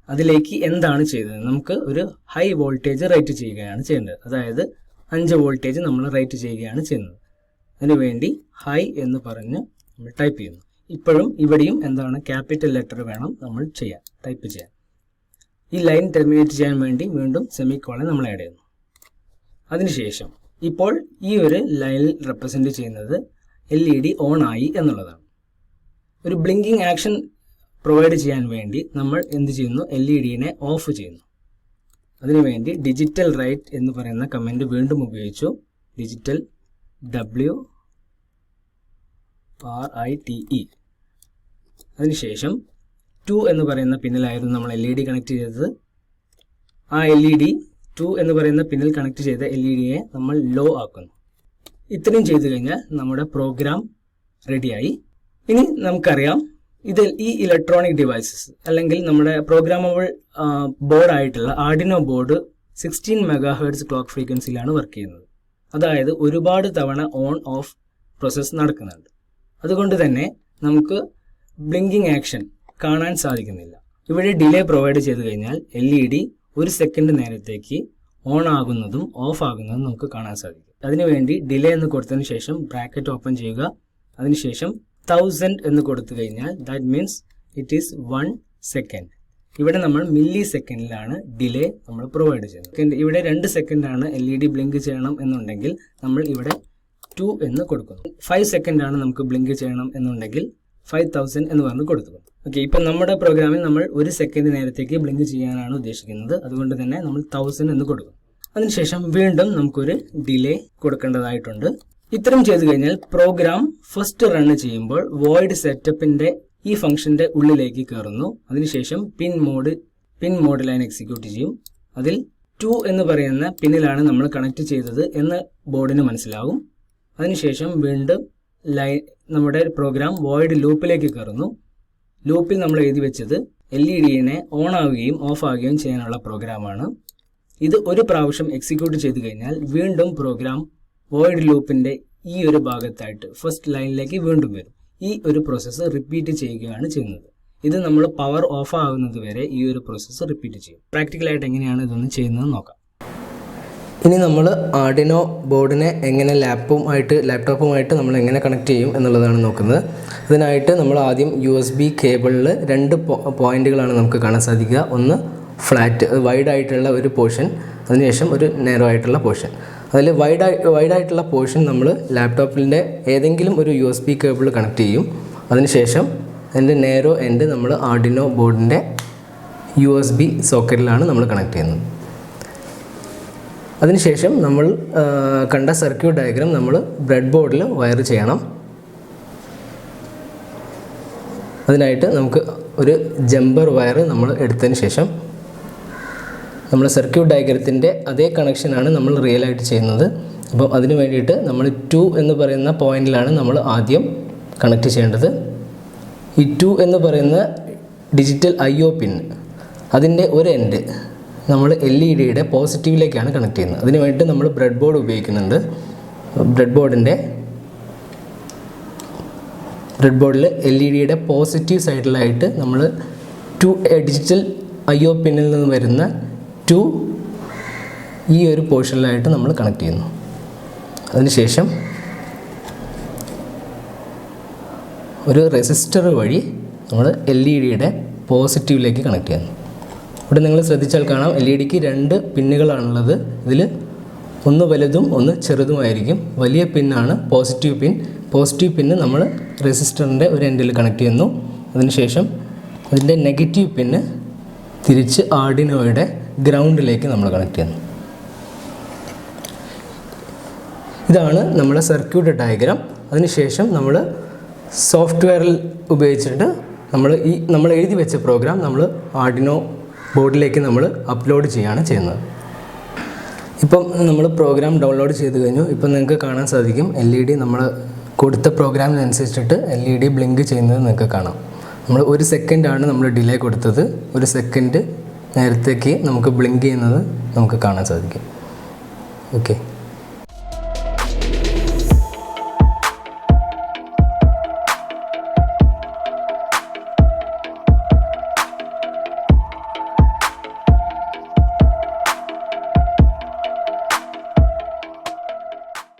B: അതിലേക്ക് എന്താണ് ചെയ്തത്. നമുക്ക് ഒരു ഹൈ വോൾട്ടേജ് റൈറ്റ് ചെയ്യുകയാണ് ചെയ്യേണ്ടത്. അതായത് 5 വോൾട്ടേജ് നമ്മൾ റൈറ്റ് ചെയ്യുകയാണ് ചെയ്യുന്നത്. അതിനുവേണ്ടി ഹൈ എന്ന് പറഞ്ഞ് നമ്മൾ ടൈപ്പ് ചെയ്യുന്നു. ഇപ്പോഴും ഇവിടെയും എന്താണ് ക്യാപിറ്റൽ ലെറ്റർ വേണം നമ്മൾ ടൈപ്പ് ചെയ്യാൻ. ഈ ലൈൻ ടെർമിനേറ്റ് ചെയ്യാൻ വേണ്ടി വീണ്ടും സെമിക്കോളൻ നമ്മൾ ആഡ് ചെയ്യുന്നു. അതിനുശേഷം ഇപ്പോൾ ഈ ഒരു ലൈനിൽ റെപ്രസെൻറ്റ് ചെയ്യുന്നത് LED ഓൺ ആയി എന്നുള്ളതാണ്. ഒരു ബ്ലിങ്കിങ് ആക്ഷൻ പ്രൊവൈഡ് ചെയ്യാൻ വേണ്ടി നമ്മൾ എന്ത് ചെയ്യുന്നു, LED-നെ ഓഫ് ചെയ്യുന്നു. അതിനുവേണ്ടി ഡിജിറ്റൽ റൈറ്റ് എന്ന് പറയുന്ന കമൻറ്റ് വീണ്ടും ഉപയോഗിച്ചു. Digital WRITE. അതിനുശേഷം 2 എന്ന് പറയുന്ന പിന്നിലായിരുന്നു നമ്മൾ LED കണക്ട് ചെയ്തത്. ആ LED 2 എന്ന് പറയുന്ന പിന്നിൽ കണക്ട് ചെയ്ത LED-യെ നമ്മൾ ലോ ആക്കുന്നു. ഇത്രയും ചെയ്തു കഴിഞ്ഞാൽ നമ്മുടെ പ്രോഗ്രാം റെഡിയായി. ഇനി നമുക്കറിയാം ഈ ഇലക്ട്രോണിക് ഡിവൈസസ് അല്ലെങ്കിൽ നമ്മുടെ പ്രോഗ്രാമബിൾ ബോർഡായിട്ടുള്ള ആർഡിനോ ബോർഡ് 16 MHz ക്ലോക്ക് ഫ്രീക്വൻസിയിലാണ് വർക്ക് ചെയ്യുന്നത്. അതായത് ഒരുപാട് തവണ ഓൺ ഓഫ് പ്രോസസ്സ് നടക്കുന്നുണ്ട്. അതുകൊണ്ട് തന്നെ നമുക്ക് ബ്ലിങ്കിങ് ആക്ഷൻ കാണാൻ സാധിക്കുന്നില്ല. ഇവിടെ ഡിലേ പ്രൊവൈഡ് ചെയ്ത് കഴിഞ്ഞാൽ LED 1 സെക്കൻഡ് നേരത്തേക്ക് ഓൺ ആകുന്നതും ഓഫ് ആകുന്നതും നമുക്ക് കാണാൻ സാധിക്കും. അതിനുവേണ്ടി ഡിലേ എന്ന് കൊടുത്തതിന് ശേഷം ബ്രാക്കറ്റ് ഓപ്പൺ ചെയ്യുക. അതിനുശേഷം 1000 എന്ന് കൊടുത്തു കഴിഞ്ഞാൽ that means it is 1 second. ഇവിടെ നമ്മൾ മില്ലി സെക്കൻഡിലാണ് ഡിലേ നമ്മൾ പ്രൊവൈഡ് ചെയ്യുന്നത്. ഇവിടെ 2 സെക്കൻഡാണ് LED ബ്ലിങ്ക് ചെയ്യണം എന്നുണ്ടെങ്കിൽ നമ്മൾ ഇവിടെ 2 എന്ന് കൊടുക്കുന്നു. 5 സെക്കൻഡാണ് നമുക്ക് ബ്ലിങ്ക് ചെയ്യണം എന്നുണ്ടെങ്കിൽ 5000 എന്ന് പറഞ്ഞ് കൊടുക്കുന്നു. ഓക്കെ, ഇപ്പം നമ്മുടെ പ്രോഗ്രാമിൽ നമ്മൾ 1 സെക്കൻഡ് നേരത്തേക്ക് ബ്ലിങ്ക് ചെയ്യാനാണ് ഉദ്ദേശിക്കുന്നത്. അതുകൊണ്ട് തന്നെ നമ്മൾ 1000 എന്ന് കൊടുക്കും. അതിനുശേഷം വീണ്ടും നമുക്കൊരു ഡിലേ കൊടുക്കേണ്ടതായിട്ടുണ്ട്. ഇത്രയും ചെയ്തു കഴിഞ്ഞാൽ പ്രോഗ്രാം ഫസ്റ്റ് റൺ ചെയ്യുമ്പോൾ വോയിഡ് സെറ്റപ്പിന്റെ ഈ ഫംഗ്ഷന്റെ ഉള്ളിലേക്ക് കയറുന്നു. അതിനുശേഷം പിൻ മോഡ് ലൈൻ എക്സിക്യൂട്ട് ചെയ്യും. അതിൽ 2 എന്ന് പറയുന്ന പിന്നിലാണ് നമ്മൾ കണക്ട് ചെയ്തത് എന്ന് ബോർഡിന് മനസ്സിലാകും. അതിനുശേഷം വീണ്ടും നമ്മുടെ പ്രോഗ്രാം വോയിഡ് ലൂപ്പിലേക്ക് കയറുന്നു. ലൂപ്പിൽ നമ്മൾ എഴുതി വെച്ചത് LED-നെ ഓൺ ആവുകയും ഓഫ് ആവുകയും ചെയ്യാനുള്ള പ്രോഗ്രാമാണ്. ഇത് ഒരു പ്രാവശ്യം എക്സിക്യൂട്ട് ചെയ്ത് കഴിഞ്ഞാൽ വീണ്ടും പ്രോഗ്രാം വോയിഡ് ലൂപ്പിന്റെ ഈ ഒരു ഭാഗത്തായിട്ട് ഫസ്റ്റ് ലൈനിലേക്ക് വീണ്ടും വരും. ഈ ഒരു പ്രോസസ്സ് റിപ്പീറ്റ് ചെയ്യുകയാണ് ചെയ്യുന്നത്. ഇത് നമ്മൾ പവർ ഓഫ് ആകുന്നത് വരെ ഈ ഒരു പ്രോസസ്സ് റിപ്പീറ്റ് ചെയ്യും. പ്രാക്ടിക്കലായിട്ട് എങ്ങനെയാണ് ഇതൊന്ന് ചെയ്യുന്നത് നോക്കാം.
C: ഇനി നമ്മൾ ആർഡിനോ ബോർഡിനെ എങ്ങനെ ലാപ്ടോപ്പുമായിട്ട് നമ്മൾ എങ്ങനെ കണക്ട് ചെയ്യും എന്നുള്ളതാണ് നോക്കുന്നത്. അതിനായിട്ട് നമ്മൾ ആദ്യം USB കേബിളിൽ 2 പോയിന്റുകളാണ് നമുക്ക് കാണാൻ സാധിക്കുക. ഒന്ന് ഫ്ലാറ്റ് വൈഡായിട്ടുള്ള ഒരു പോർഷൻ, അതിനുശേഷം ഒരു നാരോ ആയിട്ടുള്ള പോർഷൻ. അതിൽ വൈഡായിട്ടുള്ള പോർഷൻ നമ്മൾ ലാപ്ടോപ്പിൻ്റെ ഏതെങ്കിലും ഒരു USB കേബിൾ കണക്ട് ചെയ്യും. അതിനുശേഷം അതിൻ്റെ നാരോ എൻഡ് നമ്മൾ ആർഡിനോ ബോർഡിൻ്റെ USB സോക്കറ്റിലാണ് നമ്മൾ കണക്ട് ചെയ്യുന്നത്. അതിനുശേഷം നമ്മൾ കണ്ട സർക്യൂട്ട് ഡയഗ്രാം നമ്മൾ ബ്രെഡ് ബോർഡിൽ വയർ ചെയ്യണം. അതിനായിട്ട് നമുക്ക് ഒരു ജമ്പർ വയർ നമ്മൾ എടുത്തതിന് ശേഷം നമ്മൾ സർക്യൂട്ട് ഡയഗ്രത്തിൻ്റെ അതേ കണക്ഷനാണ് നമ്മൾ റിയലായിട്ട് ചെയ്യുന്നത്. അപ്പം അതിന് വേണ്ടിയിട്ട് നമ്മൾ 2 എന്ന് പറയുന്ന പോയിന്റിലാണ് നമ്മൾ ആദ്യം കണക്ട് ചെയ്യേണ്ടത്. ഈ 2 എന്ന് പറയുന്ന ഡിജിറ്റൽ IO പിൻ, അതിൻ്റെ ഒരു എൻഡ് നമ്മൾ LED-യുടെ പോസിറ്റീവിലേക്കാണ് കണക്ട് ചെയ്യുന്നത്. അതിന് വേണ്ടിയിട്ട് നമ്മൾ ബ്രെഡ് ബോർഡ് ഉപയോഗിക്കുന്നുണ്ട്. ബ്രെഡ് ബോർഡിൻ്റെ റെഡ് ബോർഡിൽ LED പോസിറ്റീവ് സൈഡിലായിട്ട് നമ്മൾ ഡിജിറ്റൽ IO പിന്നിൽ നിന്ന് വരുന്ന ഈ ഒരു പോർഷനിലായിട്ട് നമ്മൾ കണക്ട് ചെയ്യുന്നു. അതിനുശേഷം ഒരു റെസിസ്റ്റർ വഴി നമ്മൾ LED പോസിറ്റീവിലേക്ക് കണക്ട് ചെയ്യുന്നു. ഇവിടെ നിങ്ങൾ ശ്രദ്ധിച്ചാൽ കാണാം LED രണ്ട് പിന്നുകളാണുള്ളത്. ഇതിൽ ഒന്ന് വലുതും ഒന്ന് ചെറുതുമായിരിക്കും. വലിയ പിന്നാണ് പോസിറ്റീവ് പിൻ. പോസിറ്റീവ് പിന്ന് നമ്മൾ റെസിസ്റ്ററിൻ്റെ ഒരു എൻഡിൽ കണക്ട് ചെയ്യുന്നു. അതിനുശേഷം അതിൻ്റെ നെഗറ്റീവ് പിന്ന് തിരിച്ച് ആർഡിനോയുടെ ഗ്രൗണ്ടിലേക്ക് നമ്മൾ കണക്ട് ചെയ്യുന്നു. ഇതാണ് നമ്മുടെ സർക്യൂട്ട് ഡയഗ്രാം. അതിനുശേഷം നമ്മൾ സോഫ്റ്റ്വെയറിൽ ഉപയോഗിച്ചിട്ട് നമ്മൾ എഴുതി വെച്ച പ്രോഗ്രാം നമ്മൾ ആർഡിനോ ബോർഡിലേക്ക് നമ്മൾ അപ്ലോഡ് ചെയ്യുകയാണ് ചെയ്യുന്നത്. ഇപ്പം നമ്മൾ പ്രോഗ്രാം ഡൗൺലോഡ് ചെയ്ത് കഴിഞ്ഞു. ഇപ്പം നിങ്ങൾക്ക് കാണാൻ സാധിക്കും LED നമ്മൾ കൊടുത്ത പ്രോഗ്രാമിനനുസരിച്ചിട്ട് LED ബ്ലിങ്ക് ചെയ്യുന്നത് നിങ്ങൾക്ക് കാണാം. നമ്മൾ 1 സെക്കൻഡാണ് നമ്മൾ ഡിലേ കൊടുത്തത്. 1 സെക്കൻഡ് നേരത്തേക്ക് നമുക്ക് ബ്ലിങ്ക് ചെയ്യുന്നത് നമുക്ക് കാണാൻ സാധിക്കും. ഓക്കെ.